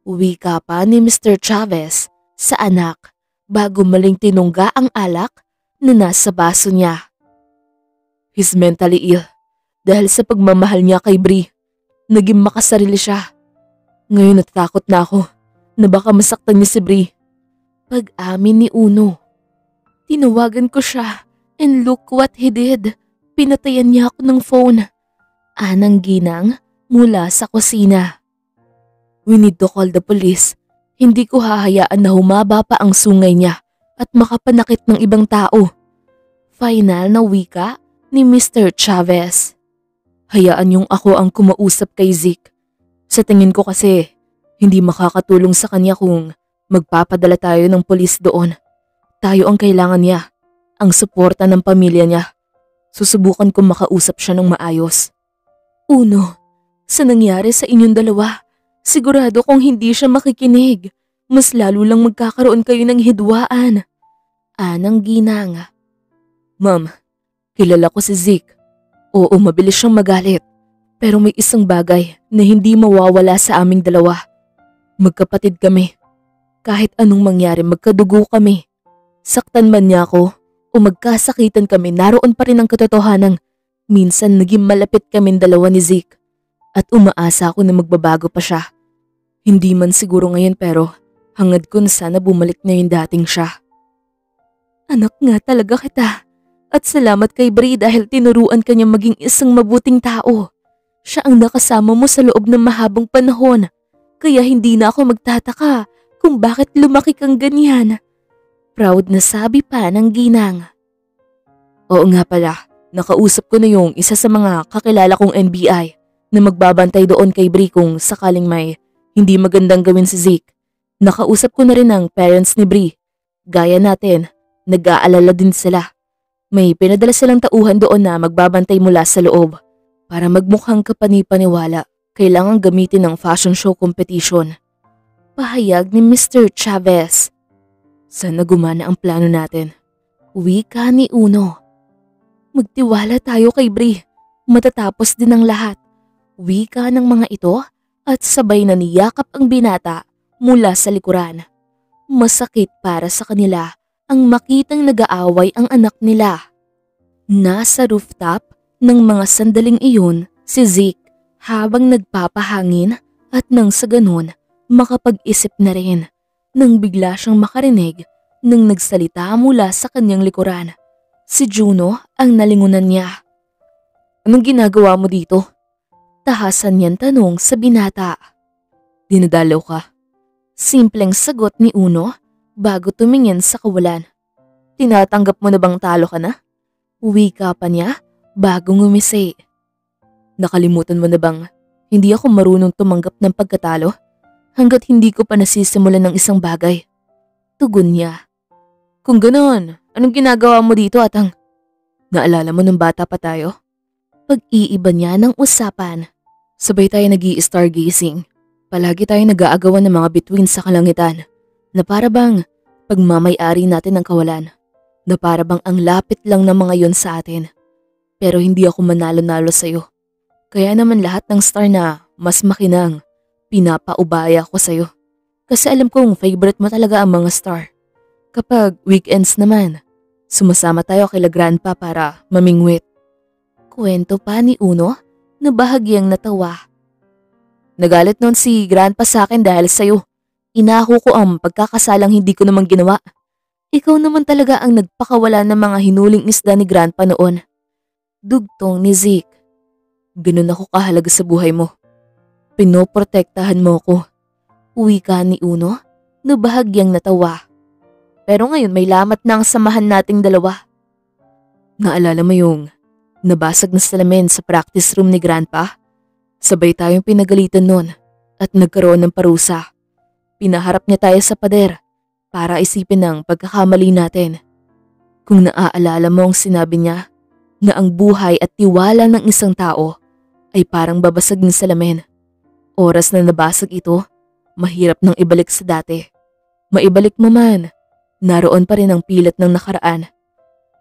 Wika pa ni Mr. Chavez sa anak bago maling tinungga ang alak na nasa baso niya. He's mentally ill dahil sa pagmamahal niya kay Bree. Naging makasarili siya. Ngayon natatakot na ako na baka masaktan niya si Bree. Pag-amin ni Uno. Tinawagan ko siya and look what he did. Pinatayan niya ako ng phone. Anang ginang mula sa kusina. We need to call the police. Hindi ko hahayaan na humaba pa ang sungay niya at makapanakit ng ibang tao. Final na wika ni Mr. Chavez. Hayaan yung ako ang kumausap kay Zeke. Sa tingin ko kasi, hindi makakatulong sa kanya kung magpapadala tayo ng pulis doon. Tayo ang kailangan niya, ang suporta ng pamilya niya. Susubukan kong makausap siya ng maayos. Uno, sa nangyari sa inyong dalawa, sigurado kong hindi siya makikinig. Mas lalo lang magkakaroon kayo ng hidwaan. Anang ginang. Ma'am, kilala ko si Zeke. Oo, mabilis siyang magalit. Pero may isang bagay na hindi mawawala sa aming dalawa. Magkapatid kami. Kahit anong mangyari, magkadugo kami. Saktan man niya ako o magkasakitan kami, naroon pa rin ang katotohanang minsan naging malapit kaming dalawa ni Zeke. At umaasa ako na magbabago pa siya. Hindi man siguro ngayon pero hangad ko na sana bumalik na yung dating siya. Anak nga talaga kita. At salamat kay Bree dahil tinuruan ka niya maging isang mabuting tao. Siya ang nakasama mo sa loob ng mahabang panahon. Kaya hindi na ako magtataka kung bakit lumaki kang ganyan. Proud na sabi pa ng ginang. Oo nga pala, nakausap ko na yung isa sa mga kakilala kong NBI na magbabantay doon kay Bree kung sakaling may hindi magandang gawin si Zeke. Nakausap ko na rin ang parents ni Bree. Gaya natin, nag-aalala din sila. May pinadala silang tauhan doon na magbabantay mula sa loob. Para magmukhang kapani-paniwala, kailangan gamitin ng fashion show competition. Pahayag ni Mr. Chavez. Sana gumana ang plano natin. Wika ni Uno. Magtiwala tayo kay Bree. Matatapos din ang lahat. Wika ng mga ito at sabay na niyakap ang binata mula sa likuran. Masakit para sa kanila ang makitang nag-aaway ang anak nila. Nasa rooftop ng mga sandaling iyon si Zeke habang nagpapahangin at nang sa ganun makapag-isip na rin nang bigla siyang makarinig nang nagsalita mula sa kanyang likuran. Si Juno ang nalingunan niya. Anong ginagawa mo dito? Tahasan niyang tanong sa binata. Dinadalaw ka. Simpleng sagot ni Uno bago tumingin sa kawalan. Tinatanggap mo na bang talo ka na? Wika pa niya bago ngumisi. Nakalimutan mo na bang hindi ako marunong tumanggap ng pagkatalo hanggat hindi ko pa nasisimulan ng isang bagay? Tugon niya. Kung ganoon, anong ginagawa mo dito atang? Naalala mo nung bata pa tayo? Pag-iiba niya ng usapan. Sabay tayo nag-i-stargazing. Palagi tayo nag-aagawan ng mga bituin sa kalangitan. Na para bang pagmamay-ari natin ng kawalan. Na para bang ang lapit lang ng mga yon sa atin. Pero hindi ako manalo-nalo sa'yo. Kaya naman lahat ng star na mas makinang, pinapaubaya ko sa'yo. Kasi alam kong favorite mo talaga ang mga star. Kapag weekends naman, sumasama tayo kay Grandpa para mamingwit. Kwento pa ni Uno na bahagyang natawa. Nagalit noon si Grandpa sa akin dahil sa'yo. Inako ko ang pagkakasalang hindi ko naman ginawa. Ikaw naman talaga ang nagpakawala ng mga hinuling isda ni Grandpa noon. Dugtong ni Zeke. Ganun ako kahalaga sa buhay mo. Pinoprotektahan mo ko. Wika ni Uno na bahagyang natawa. Pero ngayon may lamat na ang samahan nating dalawa. Naalala mo yung nabasag na salamin sa practice room ni Grandpa? Sabay tayong pinagalitan noon at nagkaroon ng parusa. Pinaharap niya tayo sa pader para isipin ang pagkakamali natin. Kung naaalala mo ang sinabi niya na ang buhay at tiwala ng isang tao ay parang babasag ng salamin. Oras na nabasag ito, mahirap nang ibalik sa dati. Maibalik mo man, naroon pa rin ang pilat ng nakaraan.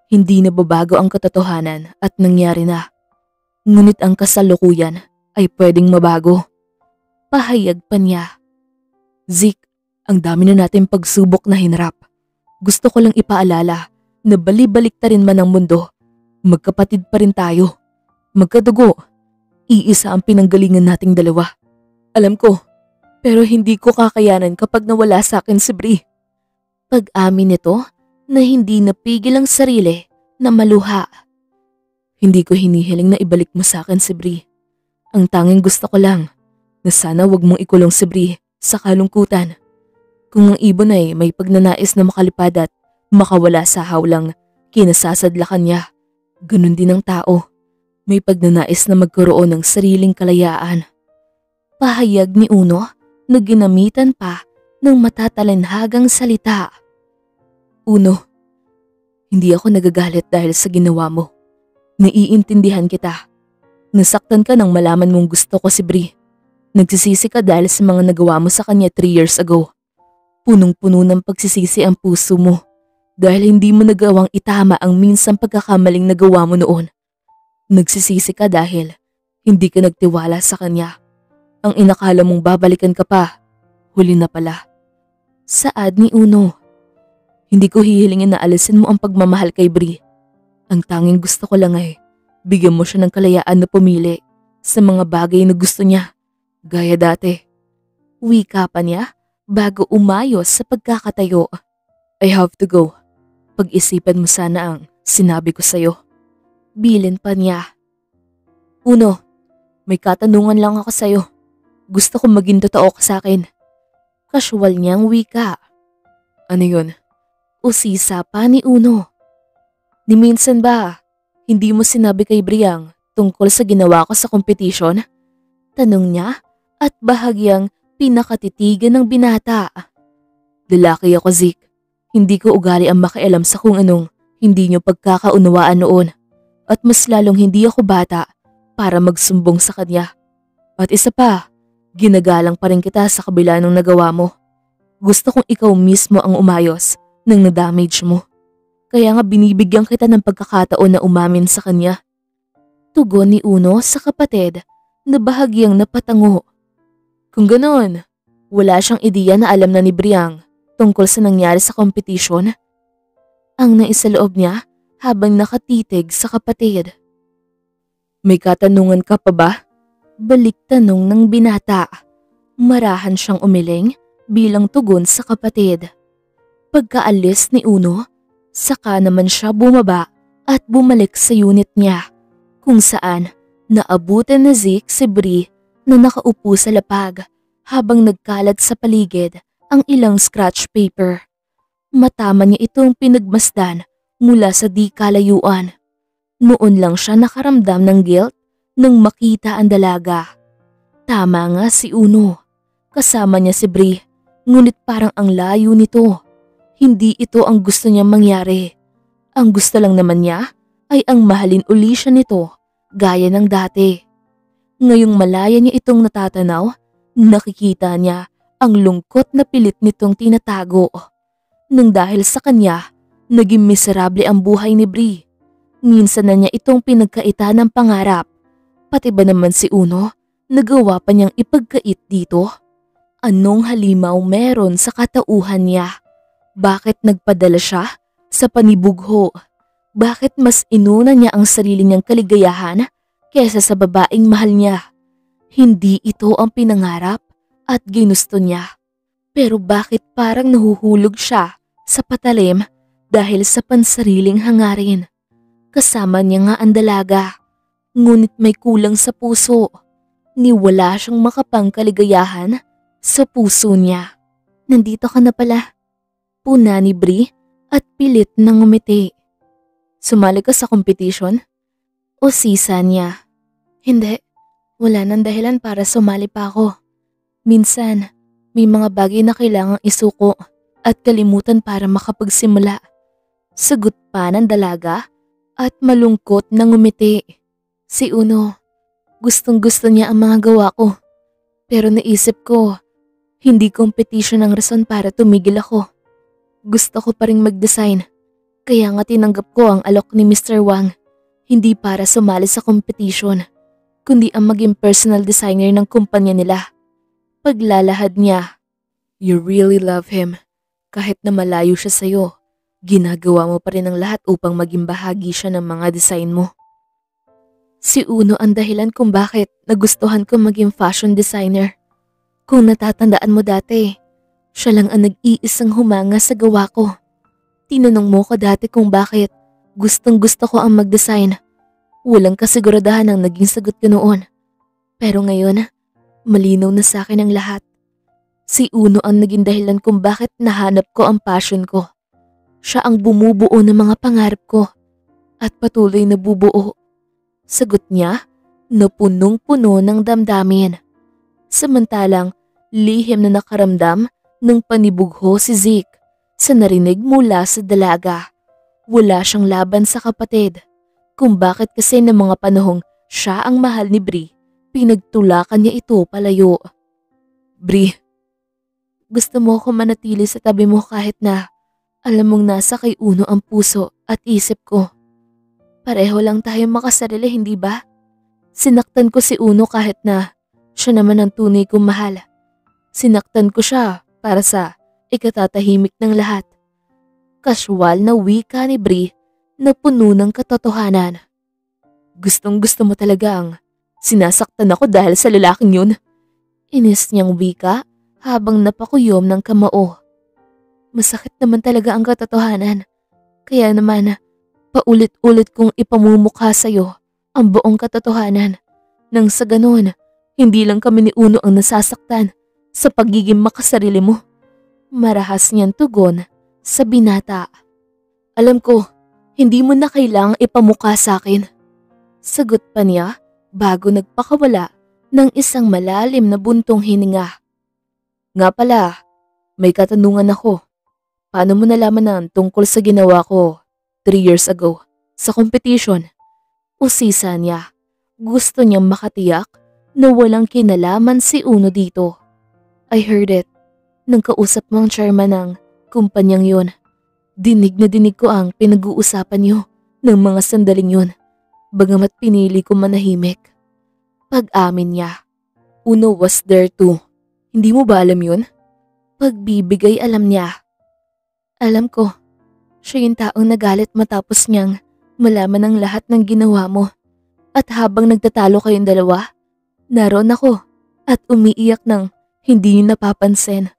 Hindi na babago ang katotohanan at nangyari na. Ngunit ang kasalukuyan ay pwedeng mabago. Pahayag pa niya. Zeke, ang dami na natin pagsubok na hinarap. Gusto ko lang ipaalala na bali-baliktarin man ang mundo, magkapatid pa rin tayo. Magkadugo, iisa ang pinanggalingan nating dalawa. Alam ko, pero hindi ko kakayanan kapag nawala sa akin si Bri. Pag-amin nito na hindi napigil ang sarili na maluha. Hindi ko hinihiling na ibalik mo sa akin si Bri. Ang tanging gusto ko lang na sana wag mong ikulong si Bri sa kalungkutan. Kung ang ibon ay may pagnanais na makalipad at makawala sa hawlang kinasasadlakan niya, ganun din ang tao. May pagnanais na magkaroon ng sariling kalayaan. Pahayag ni Uno na ginamitan pa ng matatalinhagang salita. Uno, hindi ako nagagalit dahil sa ginawa mo. Naiintindihan kita. Nasaktan ka nang malaman mong gusto ko si Bri. Nagsisisi ka dahil sa mga nagawa mo sa kanya 3 years ago. Punong-puno ng pagsisisi ang puso mo dahil hindi mo nagawang itama ang minsang pagkakamaling nagawa mo noon. Nagsisisi ka dahil hindi ka nagtiwala sa kanya. Ang inakala mong babalikan ka pa, huli na pala. Saad ni Uno. Hindi ko hihilingin na alisin mo ang pagmamahal kay Bri. Ang tanging gusto ko lang ay bigyan mo siya ng kalayaan na pumili sa mga bagay na gusto niya, gaya dati. Wika pa niya bago umayos sa pagkakatayo. I have to go. Pag-isipan mo sana ang sinabi ko sa'yo. Bilin pa niya. Uno, may katanungan lang ako sa'yo. Gusto kong maging totoo ka sa akin. Casual niyang wika. Ano yun? Usisa pa ni Uno. Di minsan ba, hindi mo sinabi kay Briang tungkol sa ginawa ko sa competition? Tanong niya at bahagyang pinakatitigan ng binata. Lalaki ako, Zeke. Hindi ko ugali ang makialam sa kung anong hindi niyo pagkakaunawaan noon. At mas lalong hindi ako bata para magsumbong sa kanya. At isa pa, ginagalang pa rin kita sa kabila ng nagawa mo. Gusto kong ikaw mismo ang umayos ng na-damage mo. Kaya nga binibigyan kita ng pagkakataon na umamin sa kanya. Tugon ni Uno sa kapatid na bahagyang napatango. Kung ganon, wala siyang ideya na alam na ni Briang tungkol sa nangyari sa competition. Ang naisaloob niya habang nakatitig sa kapatid. May katanungan ka pa ba? Balik tanong ng binata. Marahan siyang umiling bilang tugon sa kapatid. Pagkaalis ni Uno, saka naman siya bumaba at bumalik sa unit niya kung saan naabutan na Zeke si Bri na nakaupo sa lapag habang nagkalat sa paligid ang ilang scratch paper. Matama niya itong pinagmasdan mula sa di kalayuan. Noon lang siya nakaramdam ng guilt nang makita ang dalaga. Tama nga si Uno. Kasama niya si Bri, ngunit parang ang layo nito. Hindi ito ang gusto niya mangyari. Ang gusto lang naman niya ay ang mahalin uli siya nito gaya ng dati. Ngayong malaya niya itong natatanaw, nakikita niya ang lungkot na pilit nitong tinatago. Nang dahil sa kanya, naging miserable ang buhay ni Bri. Minsan na niya itong pinagkaita ng pangarap. Pati ba naman si Uno, nagawa pa niyang ipagkait dito? Anong halimaw meron sa katauhan niya? Bakit nagpadala siya sa panibugho? Bakit mas inuna niya ang sarili niyang kaligayahan kesa sa babaeng mahal niya? Hindi ito ang pinangarap at ginusto niya. Pero bakit parang nahuhulog siya sa patalim dahil sa pansariling hangarin? Kasama niya nga ang dalaga, ngunit may kulang sa puso. Niwala siyang makapangkaligayahan sa puso niya. Nandito ka na pala. Puna ni Bri at pilit na ngumiti. Sumali ka sa competition? O sisa niya? Hindi, wala nang dahilan para sumali pa ako. Minsan, may mga bagay na kailangang isuko at kalimutan para makapagsimula. Sagot pa ng dalaga at malungkot na ngumiti. Si Uno, gustong gusto niya ang mga gawa ko. Pero naisip ko, hindi competition ang rason para tumigil ako. Gusto ko pa ring mag-design, kaya nga tinanggap ko ang alok ni Mr. Wang, hindi para sumali sa competition, kundi ang maging personal designer ng kumpanya nila. Paglalahad niya. You really love him. Kahit na malayo siya sa'yo, ginagawa mo pa rin ang lahat upang maging bahagi siya ng mga design mo. Si Uno ang dahilan kung bakit nagustuhan ko maging fashion designer. Kung natatandaan mo dati, siya lang ang nag-iisang humanga sa gawa ko. Tinanong mo ko dati kung bakit gustong gusto ko ang mag-design. Walang kasiguradahan ang naging sagot ko noon. Pero ngayon, malinaw na sa akin ang lahat. Si Uno ang naging dahilan kung bakit nahanap ko ang passion ko. Siya ang bumubuo ng mga pangarap ko at patuloy na bubuo. Sagot niya na punong-puno ng damdamin. Samantalang lihim na nakaramdam ng panibugho si Zeke sa narinig mula sa dalaga. Wala siyang laban sa kapatid. Kung bakit kasi ng mga panahong siya ang mahal ni Bri, pinagtulakan niya ito palayo. Bri, gusto mo ko manatili sa tabi mo kahit na alam mong nasa kay Uno ang puso at isip ko. Pareho lang tayo makasarili, hindi ba? Sinaktan ko si Uno kahit na siya naman ang tunay kong mahal. Sinaktan ko siya para sa ikatatahimik ng lahat. Casual na wika ni Bri na puno ng katotohanan. Gustong gusto mo talaga ang sinasaktan ako dahil sa lalaking yun. Inis niyang wika habang napakuyom ng kamao. Masakit naman talaga ang katotohanan. Kaya naman, paulit-ulit kong ipamumukha sa'yo ang buong katotohanan. Nang sa ganun, hindi lang kami ni Uno ang nasasaktan sa pagiging makasarili mo. Marahas niyang tugon sa binata. Alam ko, hindi mo na kailangang ipamukha sa akin. Sagot pa niya bago nagpakawala ng isang malalim na buntong hininga. Nga pala, may katanungan ako. Paano mo nalaman na tungkol sa ginawa ko 3 years ago sa competition? Usisa niya. Gusto niyang makatiyak na walang kinalaman si Uno dito. I heard it. Nang kausap mo ang chairman ng kumpanyang yun. Dinig na dinig ko ang pinag-uusapan niyo ng mga sandaling yun. Bagamat pinili ko manahimik. Pag-amin niya. Uno was there too. Hindi mo ba alam yun? Pagbibigay alam niya. Alam ko. Siya yung taong nagalit matapos niyang malaman ang lahat ng ginawa mo. At habang nagtatalo kayong dalawa, naroon ako at umiiyak ng hindi niyo napapansin.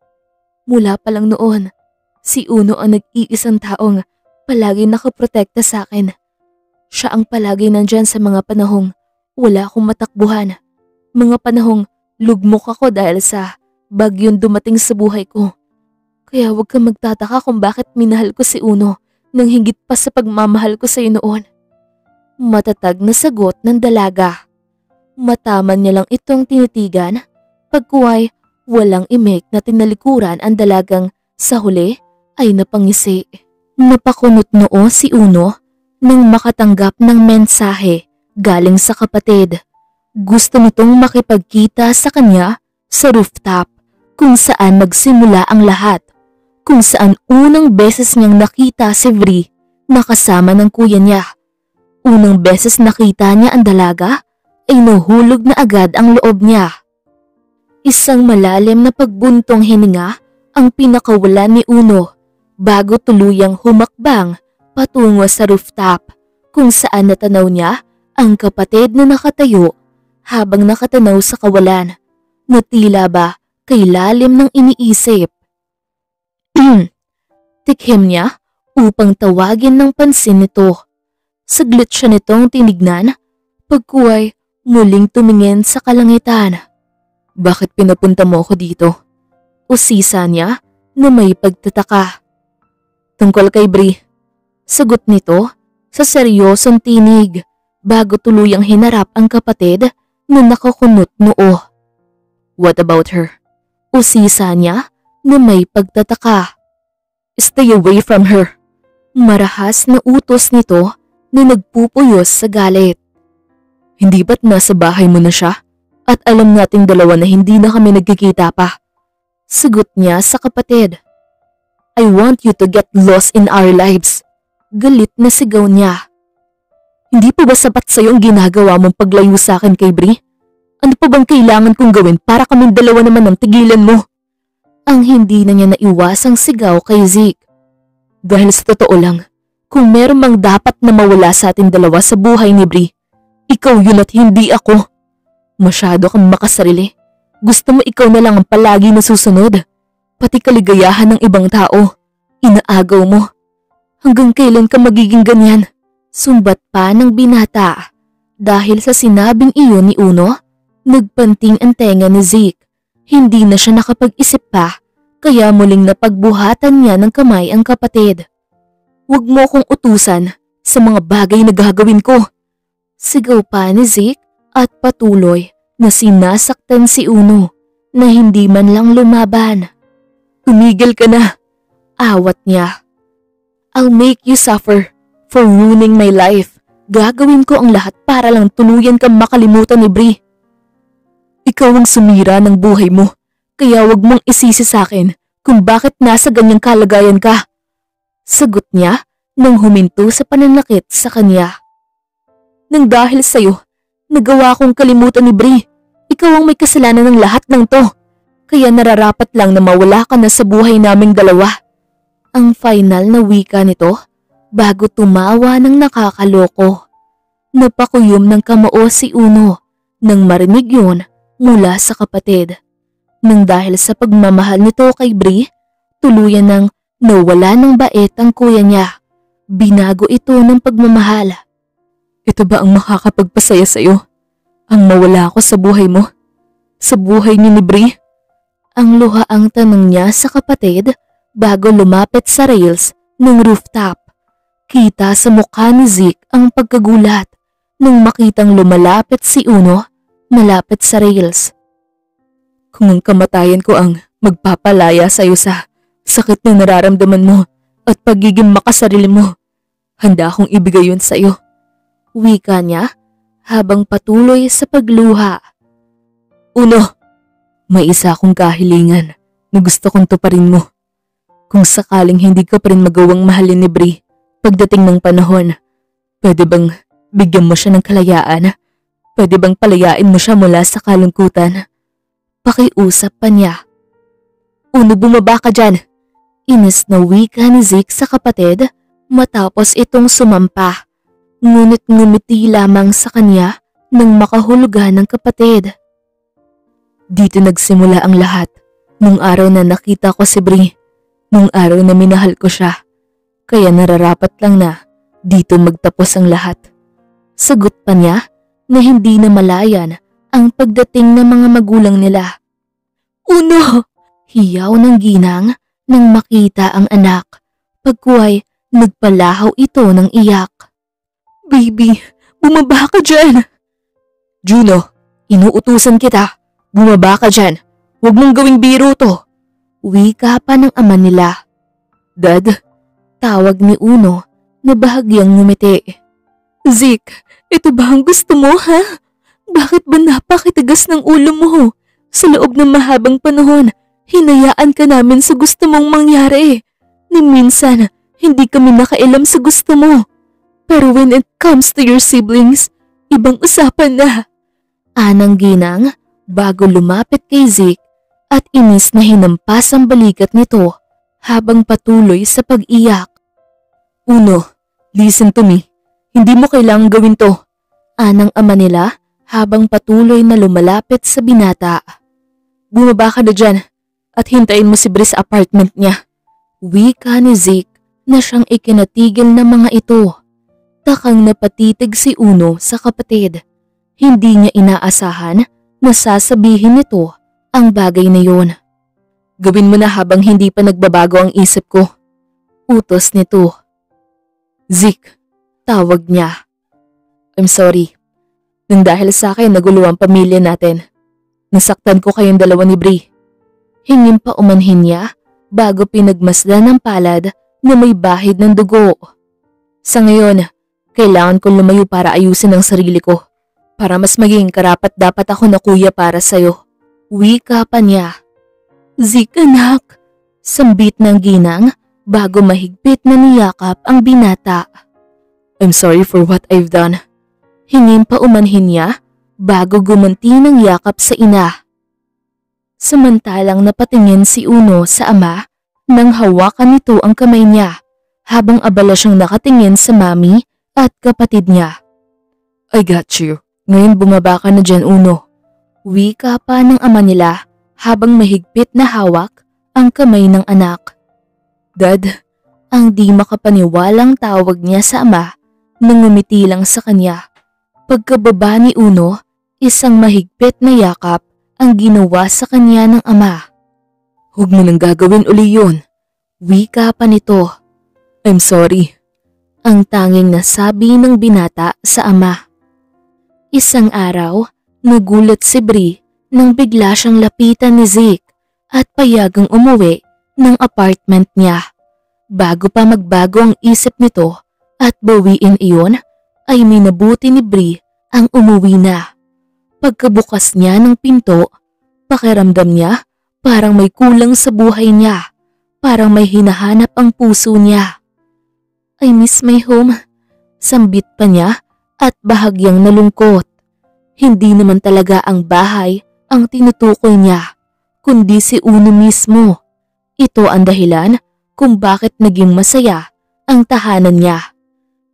Mula pa lang noon, si Uno ang nag-iisang taong palagi nakaprotekta sa akin. Siya ang palagi nandyan sa mga panahong wala akong matakbuhan. Mga panahong lugmok ako dahil sa bagyong dumating sa buhay ko. Kaya huwag kang magtataka kung bakit minahal ko si Uno nang higit pa sa pagmamahal ko sa iyo noon. Matatag na sagot ng dalaga. Mataman niya lang itong tinitigan, pagkuway walang imik na tinalikuran ang dalagang sa huli ay napangisi. Napakunot noo si Uno nang makatanggap ng mensahe galing sa kapatid. Gusto nitong makipagkita sa kanya sa rooftop kung saan magsimula ang lahat. Kung saan unang beses niyang nakita si Bri na kasama ng kuya niya. Unang beses nakita niya ang dalaga ay nahulog na agad ang loob niya. Isang malalim na pagbuntong hininga ang pinakawalan ni Uno bago tuluyang humakbang patungo sa rooftop kung saan natanaw niya ang kapatid na nakatayo habang nakatanaw sa kawalan na tila ba kay lalim ng iniisip. Tikhim niya upang tawagin ng pansin nito. Saglit siya nitong tinignan, pagkuway muling tumingin sa kalangitan. Bakit pinapunta mo ako dito? Usisa niya na may pagtataka. Tungkol kay Bri. Sagot nito sa seryosong tinig bago tuluyang hinarap ang kapatid na nakakunot noo. What about her? Usisa niya na may pagtataka. Stay away from her. Marahas na utos nito na nagpupuyos sa galit. Hindi ba't nasa bahay mo na siya? At alam nating dalawa na hindi na kami nagkikita pa. Sagot niya sa kapatid. I want you to get lost in our lives. Galit na sigaw niya. Hindi pa ba sapat sa'yo ang ginagawa mong paglayo sa akin kay Bri? Ano pa bang kailangan kong gawin para kaming dalawa naman ang tigilan mo? ang hindi na niya naiwasang sigaw kay Zeke. Dahil sa totoo lang, kung meron mang dapat na mawala sa ating dalawa sa buhay ni Bri, ikaw yun at hindi ako. Masyado kang makasarili. Gusto mo ikaw na lang ang palagi nasusunod. Pati kaligayahan ng ibang tao, inaagaw mo. Hanggang kailan ka magiging ganyan? Sumbat pa ng binata. Dahil sa sinabing iyon ni Uno, nagpanting ang tenga ni Zeke. Hindi na siya nakapag-isip pa, kaya muling napagbuhatan niya ng kamay ang kapatid. Huwag mo kong utusan sa mga bagay na gagawin ko. Sigaw pa ni Zeke at patuloy na sinasaktan si Uno na hindi man lang lumaban. Tumigil ka na, awat niya. I'll make you suffer for ruining my life. Gagawin ko ang lahat para lang tuluyan kang makalimutan ni Bri. Ikaw ang sumira ng buhay mo, kaya wag mong isisi sa akin kung bakit nasa ganyang kalagayan ka. Sagot niya nang huminto sa pananakit sa kanya. Nang dahil sa'yo, nagawa kong kalimutan ni Bri. Ikaw ang may kasalanan ng lahat ng to. Kaya nararapat lang na mawala ka na sa buhay naming dalawa. Ang final na wika nito bago tumawa ng nakakaloko. Napakuyom ng kamao si Uno nang marinig yun mula sa kapatid. Nang dahil sa pagmamahal nito kay Bri, tuluyan nang nawala ng bait ang kuya niya. Binago ito ng pagmamahal. Ito ba ang makakapagpasaya sa'yo? Ang mawala ako sa buhay mo? Sa buhay ni Bri? Ang luha ang tanong niya sa kapatid bago lumapit sa rails ng rooftop. Kita sa mukha ni Zeke ang pagkagulat nang makitang lumalapit si Uno malapit sa rails. Kung ang kamatayan ko ang magpapalaya sa'yo sa sakit na nararamdaman mo at pagiging makasarili mo, handa akong ibigay yun sa'yo. Wika niya habang patuloy sa pagluha. Uno, may isa akong kahilingan na gusto kong tuparin mo. Kung sakaling hindi ka pa rin magawang mahalin ni Bri pagdating ng panahon, pwede bang bigyan mo siya ng kalayaan? Pwede bang palayain mo siya mula sa kalungkutan? Pakiusap pa niya. Uno, bumaba ka dyan. Inis na wika ni Zeke sa kapatid matapos itong sumampa. Ngunit ngumiti lamang sa kanya nang makahulugan ng kapatid. Dito nagsimula ang lahat. Nung araw na nakita ko si Bri. Nung araw na minahal ko siya. Kaya nararapat lang na dito magtapos ang lahat. Sagot pa niya na hindi na malayan ang pagdating ng mga magulang nila. Uno! Hiyaw ng ginang nang makita ang anak. Pagkuway, nagpalahaw ito ng iyak. Baby, bumaba ka dyan! Juno, inuutusan kita. Bumaba ka dyan. Huwag mong gawing biro to. Wika pa ng ama nila. Dad, tawag ni Uno na bahagyang ngumiti. Zeke, ito ba ang gusto mo, ha? Bakit ba napakitigas ng ulo mo? Sa loob ng mahabang panahon, hinayaan ka namin sa gusto mong mangyari. Ni minsan, hindi kami nakailam sa gusto mo. Pero when it comes to your siblings, ibang usapan na. Anang ginang bago lumapit kay Zeke at inis na hinampas ang balikat nito habang patuloy sa pag-iyak. Uno, listen to me. Hindi mo kailangang gawin to. Anang ama nila habang patuloy na lumalapit sa binata. Bumaba ka na dyan at hintayin mo si Bri sa apartment niya. Wika ni Zeke na siyang ikinatigil ng mga ito. Takang napatitig si Uno sa kapatid. Hindi niya inaasahan na sasabihin nito ang bagay na yon. Gawin mo na habang hindi pa nagbabago ang isip ko. Utos nito. Zeke, tawag niya. I'm sorry. Nang dahil sa akin nagulo ang pamilya natin. Nasaktan ko kayong dalawa ni Bri. Hingin pa umanhin niya bago pinagmasdan ng palad na may bahid ng dugo. Sa ngayon, kailangan kong lumayo para ayusin ang sarili ko. Para mas maging karapat dapat ako na kuya para sa'yo. Wika pa niya. Zeke anak, sambit ng ginang bago mahigpit na niyakap ang binata. I'm sorry for what I've done. Hingin pa umanhin niya bago gumanti ng yakap sa ina. Samantalang napatingin si Uno sa ama nang hawakan nito ang kamay niya habang abala siyang nakatingin sa mami at kapatid niya. I got you. Ngayon bumaba ka na dyan, Uno. Wika pa ng ama nila habang mahigpit na hawak ang kamay ng anak. Dad, ang di makapaniwalang tawag niya sa ama nang ngumiti lang sa kanya. Pagkababa ni Uno, isang mahigpit na yakap ang ginawa sa kanya ng ama. Huwag mo nang gagawin uli yun. Wika pa nito. I'm sorry. Ang tanging nasabi ng binata sa ama. Isang araw, nagulat si Bri nang bigla siyang lapitan ni Zeke at payagang umuwi ng apartment niya. Bago pa magbago ang isip nito at bawiin iyon, ay minabuti ni Bri ang umuwi na. Pagkabukas niya ng pinto, pakiramdam niya parang may kulang sa buhay niya, parang may hinahanap ang puso niya. I miss my home, sambit pa niya at bahagyang nalungkot. Hindi naman talaga ang bahay ang tinutukoy niya, kundi si Uno mismo. Ito ang dahilan kung bakit naging masaya ang tahanan niya.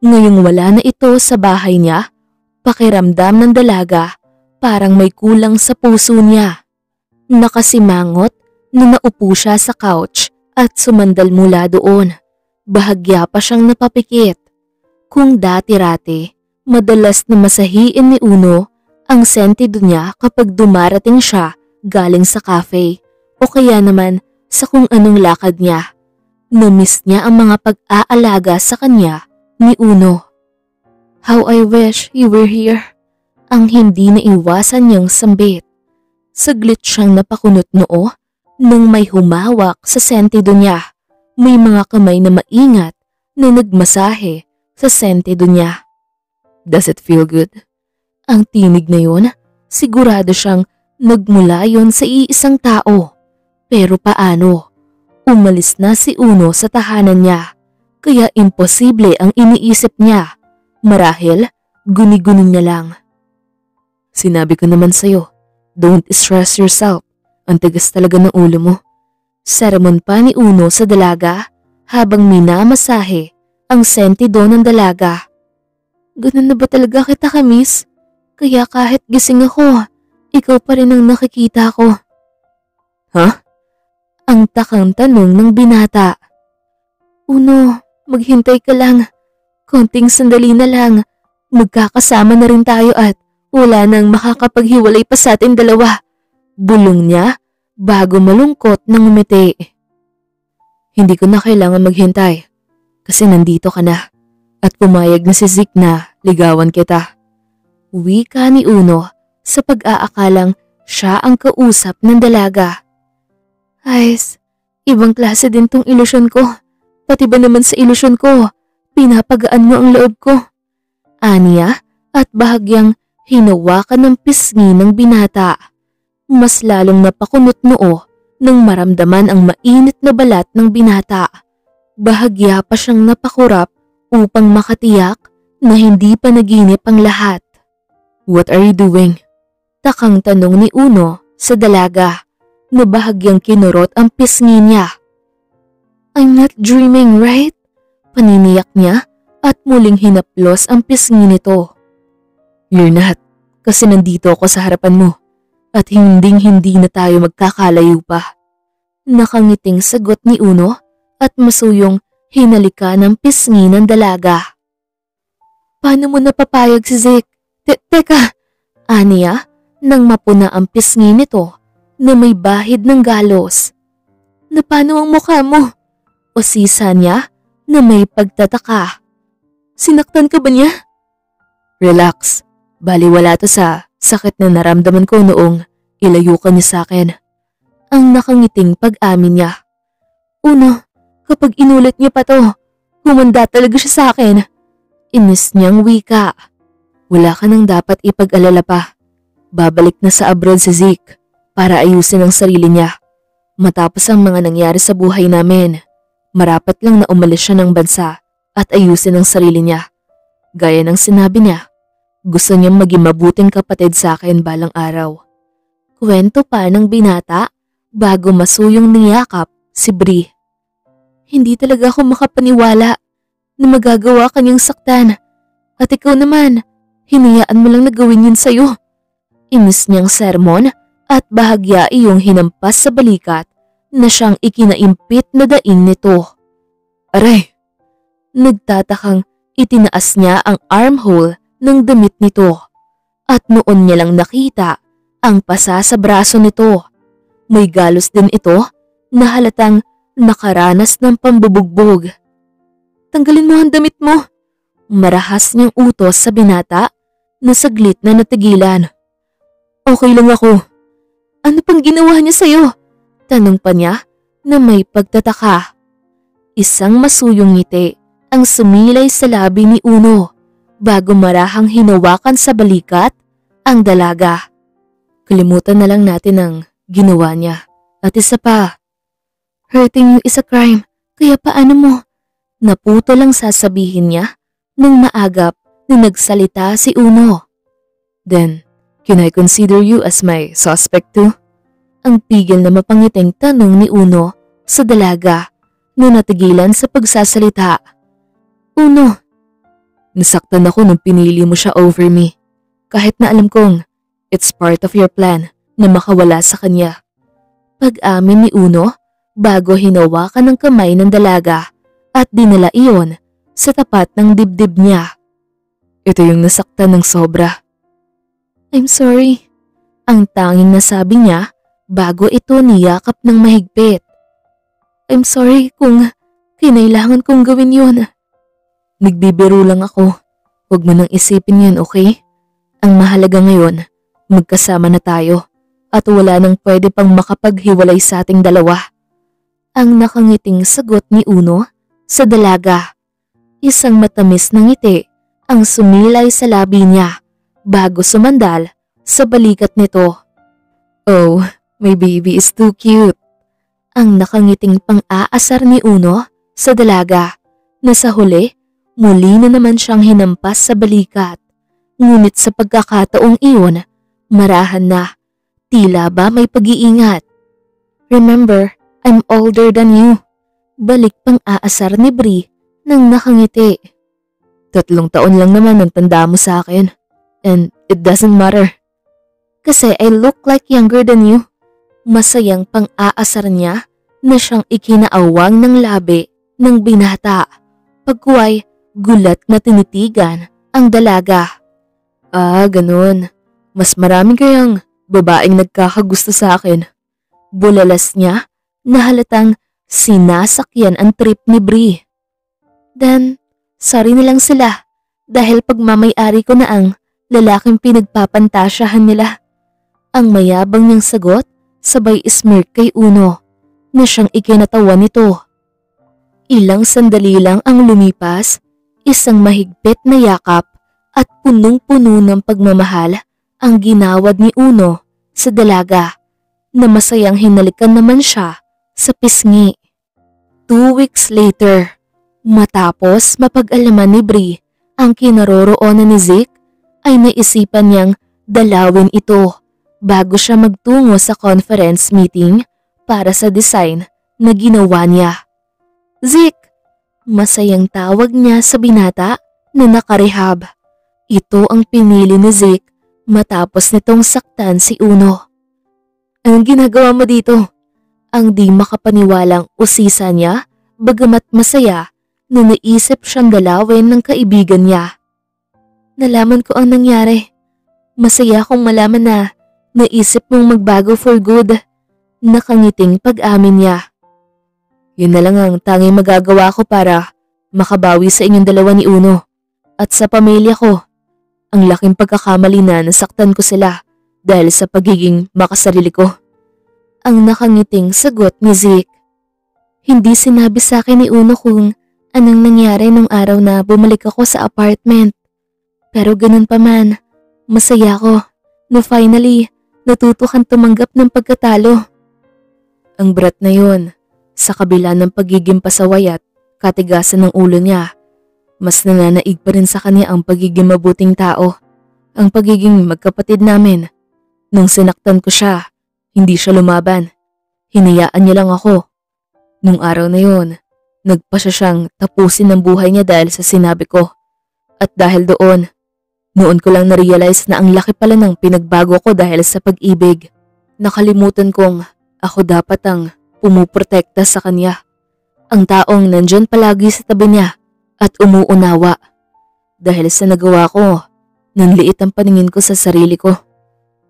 Ngayong wala na ito sa bahay niya, pakiramdam ng dalaga parang may kulang sa puso niya. Nakasimangot na naupo siya sa couch at sumandal mula doon. Bahagya pa siyang napapikit. Kung dati-rati, madalas na masahiin ni Uno ang sentido niya kapag dumarating siya galing sa cafe o kaya naman sa kung anong lakad niya. Na-miss niya ang mga pag-aalaga sa kanya ni Uno. How I wish you were here. Ang hindi naiwasan niyang sambit. Saglit siyang napakunot noo nang may humawak sa sentido niya. May mga kamay na maingat na nagmasahe sa sentido niya. Does it feel good? Ang tinig na yun, sigurado siyang nagmula yon sa iisang tao. Pero paano? Umalis na si Uno sa tahanan niya, kaya imposible ang iniisip niya. Marahil, guni-gunin niya lang. Sinabi ko naman sa'yo, don't stress yourself. Ang tigas talaga ng ulo mo. Sermon pa ni Uno sa dalaga habang minamasahe ang sentido ng dalaga. Ganun na ba talaga kita ka-miss? Kaya kahit gising ako, ikaw pa rin ang nakikita ko. Ha? Ang takang tanong ng binata. Uno, maghintay ka lang. Konting sandali na lang. Magkakasama na rin tayo at wala nang makakapaghiwalay pa sa atin dalawa. Bulong niya bago malungkot ng umiti. Hindi ko na kailangan maghintay kasi nandito ka na at pumayag na si Zeke na ligawan kita. Wika ni Uno sa pag-aakalang siya ang kausap ng dalaga. Ayos, ibang klase din tong ilusyon ko. Pati ba naman sa ilusyon ko, pinapagaan mo ang loob ko. Aniya at bahagyang hinawakan ng pisngi ng binata. Mas lalong napakunot noo nang maramdaman ang mainit na balat ng binata. Bahagya pa siyang napakurap upang makatiyak na hindi pa naginip ang lahat. What are you doing? Takang tanong ni Uno sa dalaga na bahagyang kinurot ang pisngi niya. I'm not dreaming, right? Paniniyak niya at muling hinaplos ang pisngi nito. You're not, kasi nandito ako sa harapan mo. At hinding-hindi na tayo magkakalayo pa. Nakangiting sagot ni Uno at masuyong hinalika ng pisngi ng dalaga. Paano mo napapayag si Zeke? Teka, aniya nang mapuna ang pisngi nito na may bahid ng galos. Na paano ang mukha mo? O sisa niya na may pagtataka. Sinaktan ka ba niya? Relax, baliwala to sa sakit na naramdaman ko noong ilayo ka niya sa akin. Ang nakangiting pag-amin niya. Uno, kapag inulit niya pa to, humanda talaga siya sa akin. Inis niyang wika. Wala ka nang dapat ipag-alala pa. Babalik na sa abroad si Zeke para ayusin ang sarili niya. Matapos ang mga nangyari sa buhay namin, marapat lang na umalis siya ng bansa at ayusin ang sarili niya. Gaya ng sinabi niya, gusto niyang maging mabuting kapatid sa akin balang araw. Kwento pa ng binata bago masuyong niyakap si Bri. Hindi talaga ako makapaniwala na magagawa kanyang saktan. At ikaw naman, hinayaan mo lang na gawin yun sa'yo. Inis niyang sermon at bahagya iyong hinampas sa balikat na siyang ikinaimpit na daing nito. Aray! Nagtatakang itinaas niya ang armhole ng damit nito at noon niya lang nakita ang pasa sa braso nito. May galos din ito na halatang nakaranas ng pambubugbog. Tanggalin mo ang damit mo. Marahas niyang utos sa binata na saglit na natigilan. Okay lang ako. Ano pang ginawa niya sa'yo? Tanong pa niya na may pagtataka. Isang masuyong ngiti ang sumilay sa labi ni Uno bago marahang hinawakan sa balikat ang dalaga. Kalimutan na lang natin ang ginawa niya. At isa pa, hurting you is a crime, kaya paano mo? Naputo lang sasabihin niya nang maagap na nagsalita si Uno. Then, can I consider you as my suspect too? Ang pigil na mapangiting tanong ni Uno sa dalaga na natigilan sa pagsasalita. Uno, nasaktan ako nung pinili mo siya over me. Kahit na alam kong it's part of your plan na makawala sa kanya. Pag-amin ni Uno bago hinawakan ng kamay ng dalaga at dinala iyon sa tapat ng dibdib niya. Ito yung nasaktan ng sobra. I'm sorry. Ang tanging nasabi niya bago ito niyakap ng mahigpit. I'm sorry kung kinailangan kong gawin yun. Nagbibiro lang ako. Huwag mo nang isipin yun, okay? Ang mahalaga ngayon, magkasama na tayo at wala nang pwede pang makapaghiwalay sa ating dalawa. Ang nakangiting sagot ni Uno sa dalaga. Isang matamis na ngiti ang sumilay sa labi niya bago sumandal sa balikat nito. Oh, my baby is too cute. Ang nakangiting pang-aasar ni Uno sa dalaga na sa huli, muli na naman siyang hinampas sa balikat. Ngunit sa pagkakataong iyon, marahan na, tila ba may pag-iingat. Remember, I'm older than you. Balik pang-aasar ni Bri nang nakangiti. 3 taon lang naman ang tanda mo sa akin. And it doesn't matter. Kasi I look like younger than you. Masayang pang-aasar niya na siyang ikinaawang ng labi ng binata. Pagkuway, gulat na tinitigan ang dalaga. Ah, ganun. Mas marami kayang babaeng nagkakagusto sa akin. Bulalas niya na halatang sinasakyan ang trip ni Bri. Then, sorry na lang sila dahil pagmamay-ari ko na ang lalaking pinagpapantasyahan nila. Ang mayabang niyang sagot sabay smirk kay Uno na siyang ikinatawa nito. Ilang sandali lang ang lumipas, isang mahigpit na yakap at punong-puno ng pagmamahal ang ginawad ni Uno sa dalaga na masayang hinalikan naman siya sa pisngi. 2 weeks later, matapos mapag-alaman ni Bri ang kinaroroonan ni Zeke, ay naisipan niyang dalawin ito bago siya magtungo sa conference meeting para sa design na ginawa niya. Zeke, masayang tawag niya sa binata na nakarehab. Ito ang pinili ni Zeke matapos nitong saktan si Uno. Anong ginagawa mo dito? Ang di makapaniwalang usisa niya bagamat masaya na naisip siyang dalawin ng kaibigan niya. Nalaman ko ang nangyari. Masaya akong malaman na naisip mong magbago for good. Nakangiting pag-amin niya. Yun na lang ang tanging magagawa ko para makabawi sa inyong dalawa ni Uno at sa pamilya ko. Ang laking pagkakamali na nasaktan ko sila dahil sa pagiging makasarili ko. Ang nakangiting sagot ni Zeke. Hindi sinabi sa akin ni Uno kung anong nangyari nung araw na bumalik ako sa apartment. Pero ganun pa man, masaya ko na finally natuto kang tumanggap ng pagkatalo. Ang brat na yun, sa kabila ng pagiging pasaway at katigasan ng ulo niya, mas nananaig pa rin sa kanya ang pagiging mabuting tao, ang pagiging magkapatid namin. Nung sinaktan ko siya, Hindi siya lumaban. Hinayaan niya lang ako. Nung araw na yon, nagpa siya siyang tapusin ang buhay niya dahil sa sinabi ko. At dahil doon, noon ko lang na-realize na ang laki pala ng pinagbago ko dahil sa pag-ibig. Nakalimutan kong ako dapat ang pumuprotekta sa kanya. Ang taong nandyan palagi sa tabi niya at umuunawa. Dahil sa nagawa ko, nanliit ang paningin ko sa sarili ko.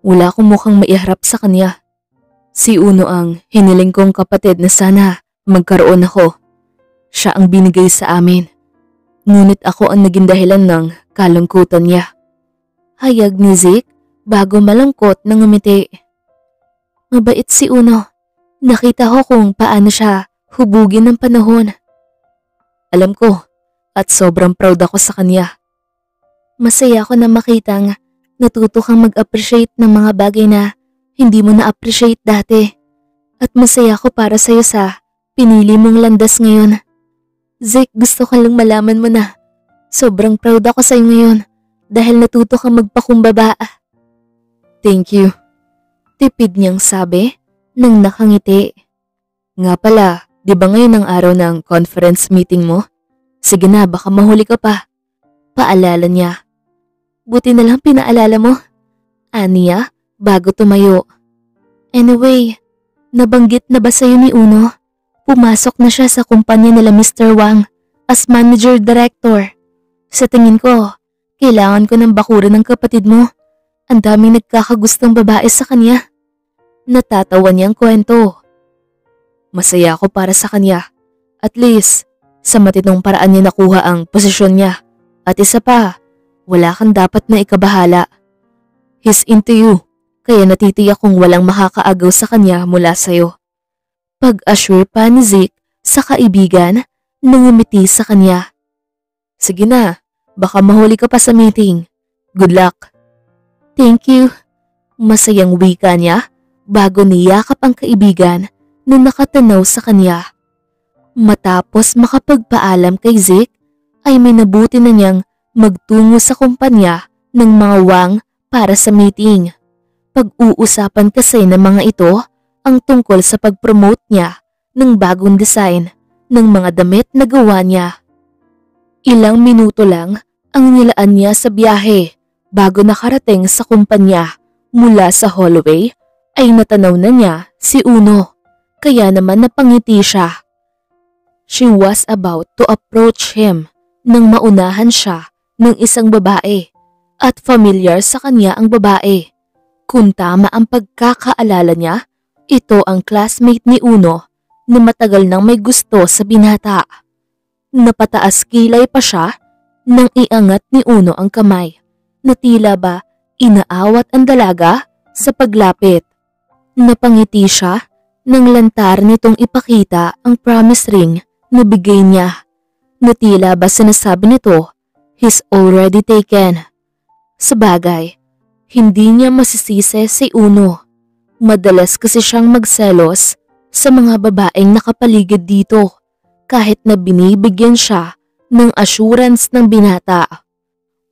Wala akong mukhang maiharap sa kanya. Si Uno ang hiniling kong kapatid na sana magkaroon ako. Siya ang binigay sa amin. Ngunit ako ang naging dahilan ng kalungkutan niya. Hayag ni Zeke bago malungkot na ngumiti. Mabait si Uno. Nakita ko kung paano siya hubugin ng panahon. Alam ko at sobrang proud ako sa kanya. Masaya ako na makitang natuto kang mag-appreciate ng mga bagay na hindi mo na-appreciate dati. At masaya ako para sa'yo sa pinili mong landas ngayon. Zeke, gusto ko lang malaman mo na sobrang proud ako sa'yo ngayon dahil natuto kang magpakumbaba. Thank you. Tipid niyang sabi nang nakangiti. Nga pala, di ba ngayon ang araw ng conference meeting mo? Sige na, baka mahuli ka pa. Paalala niya. Buti na lang pinaalala mo. Aniya, bago tumayo. Anyway, nabanggit na ba sa'yo ni Uno? Pumasok na siya sa kumpanya nila Mr. Wang as manager director. Sa tingin ko, kailangan ko ng bakuran ng kapatid mo. Ang daming nagkakagustong babae sa kanya. Natatawa niyang kwento. Masaya ako para sa kanya. At least, sa matinong paraan niya nakuha ang posisyon niya. At isa pa, wala kang dapat na ikabahala. He's into you, kaya natitiyak kung walang makakaagaw sa kanya mula sa'yo. Pag-assure pa ni Zeke sa kaibigan, nangumiti sa kanya. Sige na, baka mahuli ka pa sa meeting. Good luck. Thank you. Masayang wika niya bago niyakap ang kaibigan na nakatanaw sa kanya. Matapos makapagpaalam kay Zeke, ay may nabuti na niyang magtungo sa kumpanya ng mga Wang para sa meeting. Pag-uusapan kasi ng mga ito ang tungkol sa pag-promote niya ng bagong design ng mga damit na gawa niya. Ilang minuto lang ang nilaan niya sa biyahe bago nakarating sa kumpanya. Mula sa hallway ay natanaw na niya si Uno, kaya naman napangiti siya. She was about to approach him nang maunahan siya ng isang babae at familiar sa kanya ang babae. Kung tama ang pagkakaalala niya, ito ang classmate ni Uno na matagal nang may gusto sa binata. Napataas kilay pa siya nang iangat ni Uno ang kamay na tila ba inaawat ang dalaga sa paglapit. Napangiti siya nang lantar nitong ipakita ang promise ring na bigay niya. Na tila ba sinasabi nito, he's already taken. Sabagay, hindi niya masisisi si Uno. Madalas kasi siyang magselos sa mga babaeng nakapaligid dito kahit na binibigyan siya ng assurance ng binata.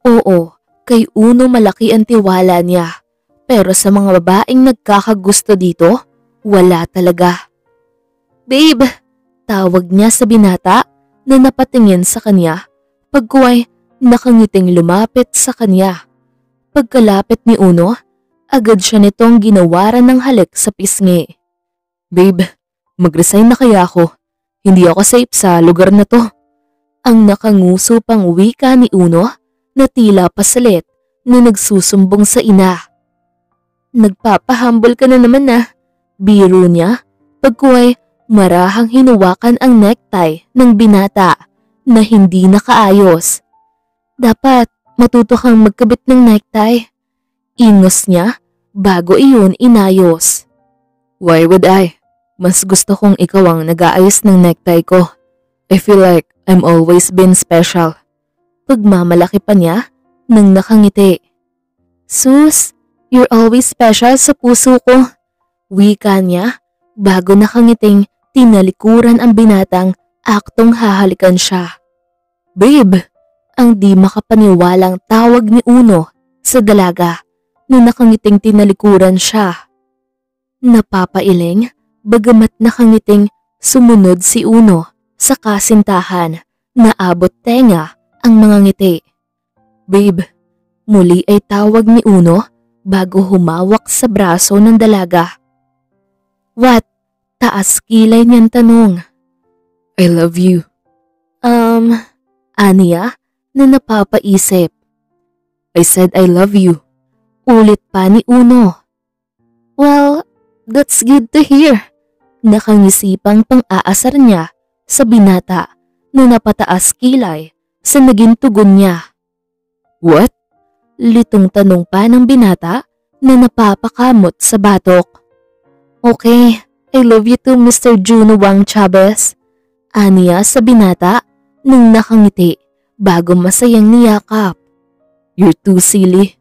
Oo, kay Uno malaki ang tiwala niya, pero sa mga babaeng nagkakagusto dito, wala talaga. Babe, tawag niya sa binata na napatingin sa kanya pagkuway nakangiting lumapit sa kanya. Pagkalapit ni Uno, agad siya nitong ginawaran ng halik sa pisngi. Babe, mag-resign na kaya ako? Hindi ako safe sa lugar na to. Ang nakanguso pang wika ni Uno na tila pasalit na nagsusumbong sa ina. Nagpapahambol ka na naman na. Biro niya, pagkuway marahang hinuwakan ang necktie ng binata na hindi nakaayos. Dapat matuto kang magkabit ng necktie. Ingos niya bago iyon inayos. Why would I? Mas gusto kong ikaw ang nag-aayos ng necktie ko. I feel like I'm always been special. Pagmamalaki pa niya nang nakangiti. Sus, you're always special sa puso ko. Wika niya bago nakangiting tinalikuran ang binatang aktong hahalikan siya. Babe, ang di makapaniwalang tawag ni Uno sa dalaga na nakangiting tinalikuran siya. Napapailing bagamat nakangiting sumunod si Uno sa kasintahan. Naabot tenga ang mga ngiti. Babe, muli ay tawag ni Uno bago humawak sa braso ng dalaga. What? Taas kilay niyang tanong. I love you. Aniya na napapaisip. I said I love you. Ulit pa ni Uno. Well, that's good to hear. Nakangisipang pang-aasar niya sa binata na napataas kilay sa naging tugon niya. What? Litong tanong pa ng binata na napapakamot sa batok. Okay, I love you too, Mr. Juno Wang Chavez. Aniya sa binata nang nakangiti bago masayang niyakap. You're too silly.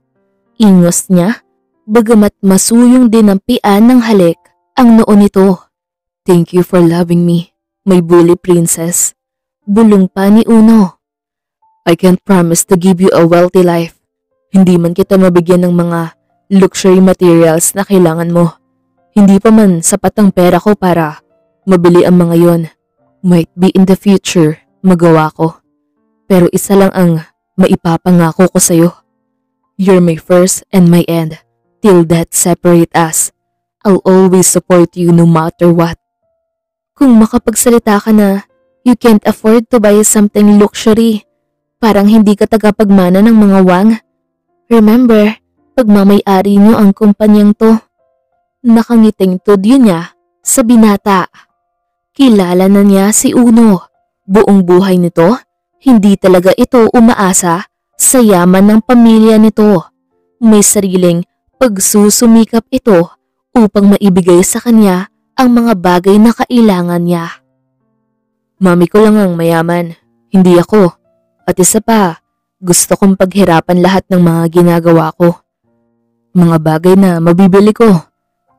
Ingos niya bagamat masuyong dinampian ng halik ang noo nito. Thank you for loving me, my bully princess. Bulong pa ni Uno. I can't promise to give you a wealthy life. Hindi man kita mabigyan ng mga luxury materials na kailangan mo. Hindi pa man sapat ang pera ko para mabili ang mga yon. Might be in the future magawa ko. Pero isa lang ang maipapangako ko sa'yo. You're my first and my end. Till death separate us. I'll always support you no matter what. Kung makapagsalita ka na, you can't afford to buy something luxury. Parang hindi ka tagapagmana ng mga Wang. Remember, pagmamay-ari niyo ang kumpanyang to. Nakangiting tudyo niya sa binata. Kilala na niya si Uno. Buong buhay nito, hindi talaga ito umaasa sa yaman ng pamilya nito. May sariling pagsusumikap ito upang maibigay sa kanya ang mga bagay na kailangan niya. Mami ko lang ang mayaman, hindi ako. At isa pa, gusto kong paghirapan lahat ng mga ginagawa ko. Mga bagay na mabibili ko.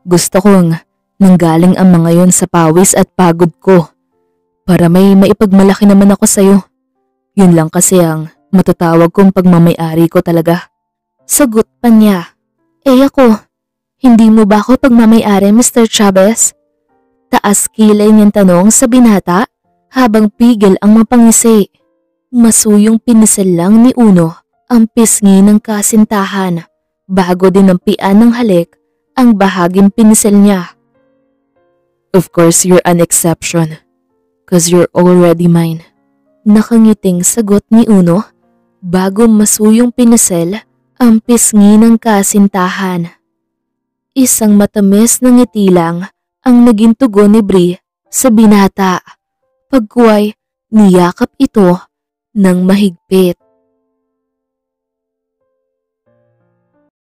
Gusto kong nanggaling ang mga yon sa pawis at pagod ko. Para may maipagmalaki naman ako sa'yo. Yun lang kasi ang matatawag kong pagmamay-ari ko talaga. Sagot pa niya. Ako, hindi mo ba ako pagmamay-ari, Mr. Chavez? Taas kilay niyang tanong sa binata habang pigil ang mapangisi. Masuyong pinisel lang ni Uno ang pisngi ng kasintahan bago dinampian ng halik ang bahaging pinisel niya. Of course you're an exception, cause you're already mine. Nakangiting sagot ni Uno bago masuyong pinisel ang pisngi ng kasintahan. Isang matamis na ngiti lang ang naging tugon ni Bri sa binata. Pagkuway, niyakap ito ng mahigpit.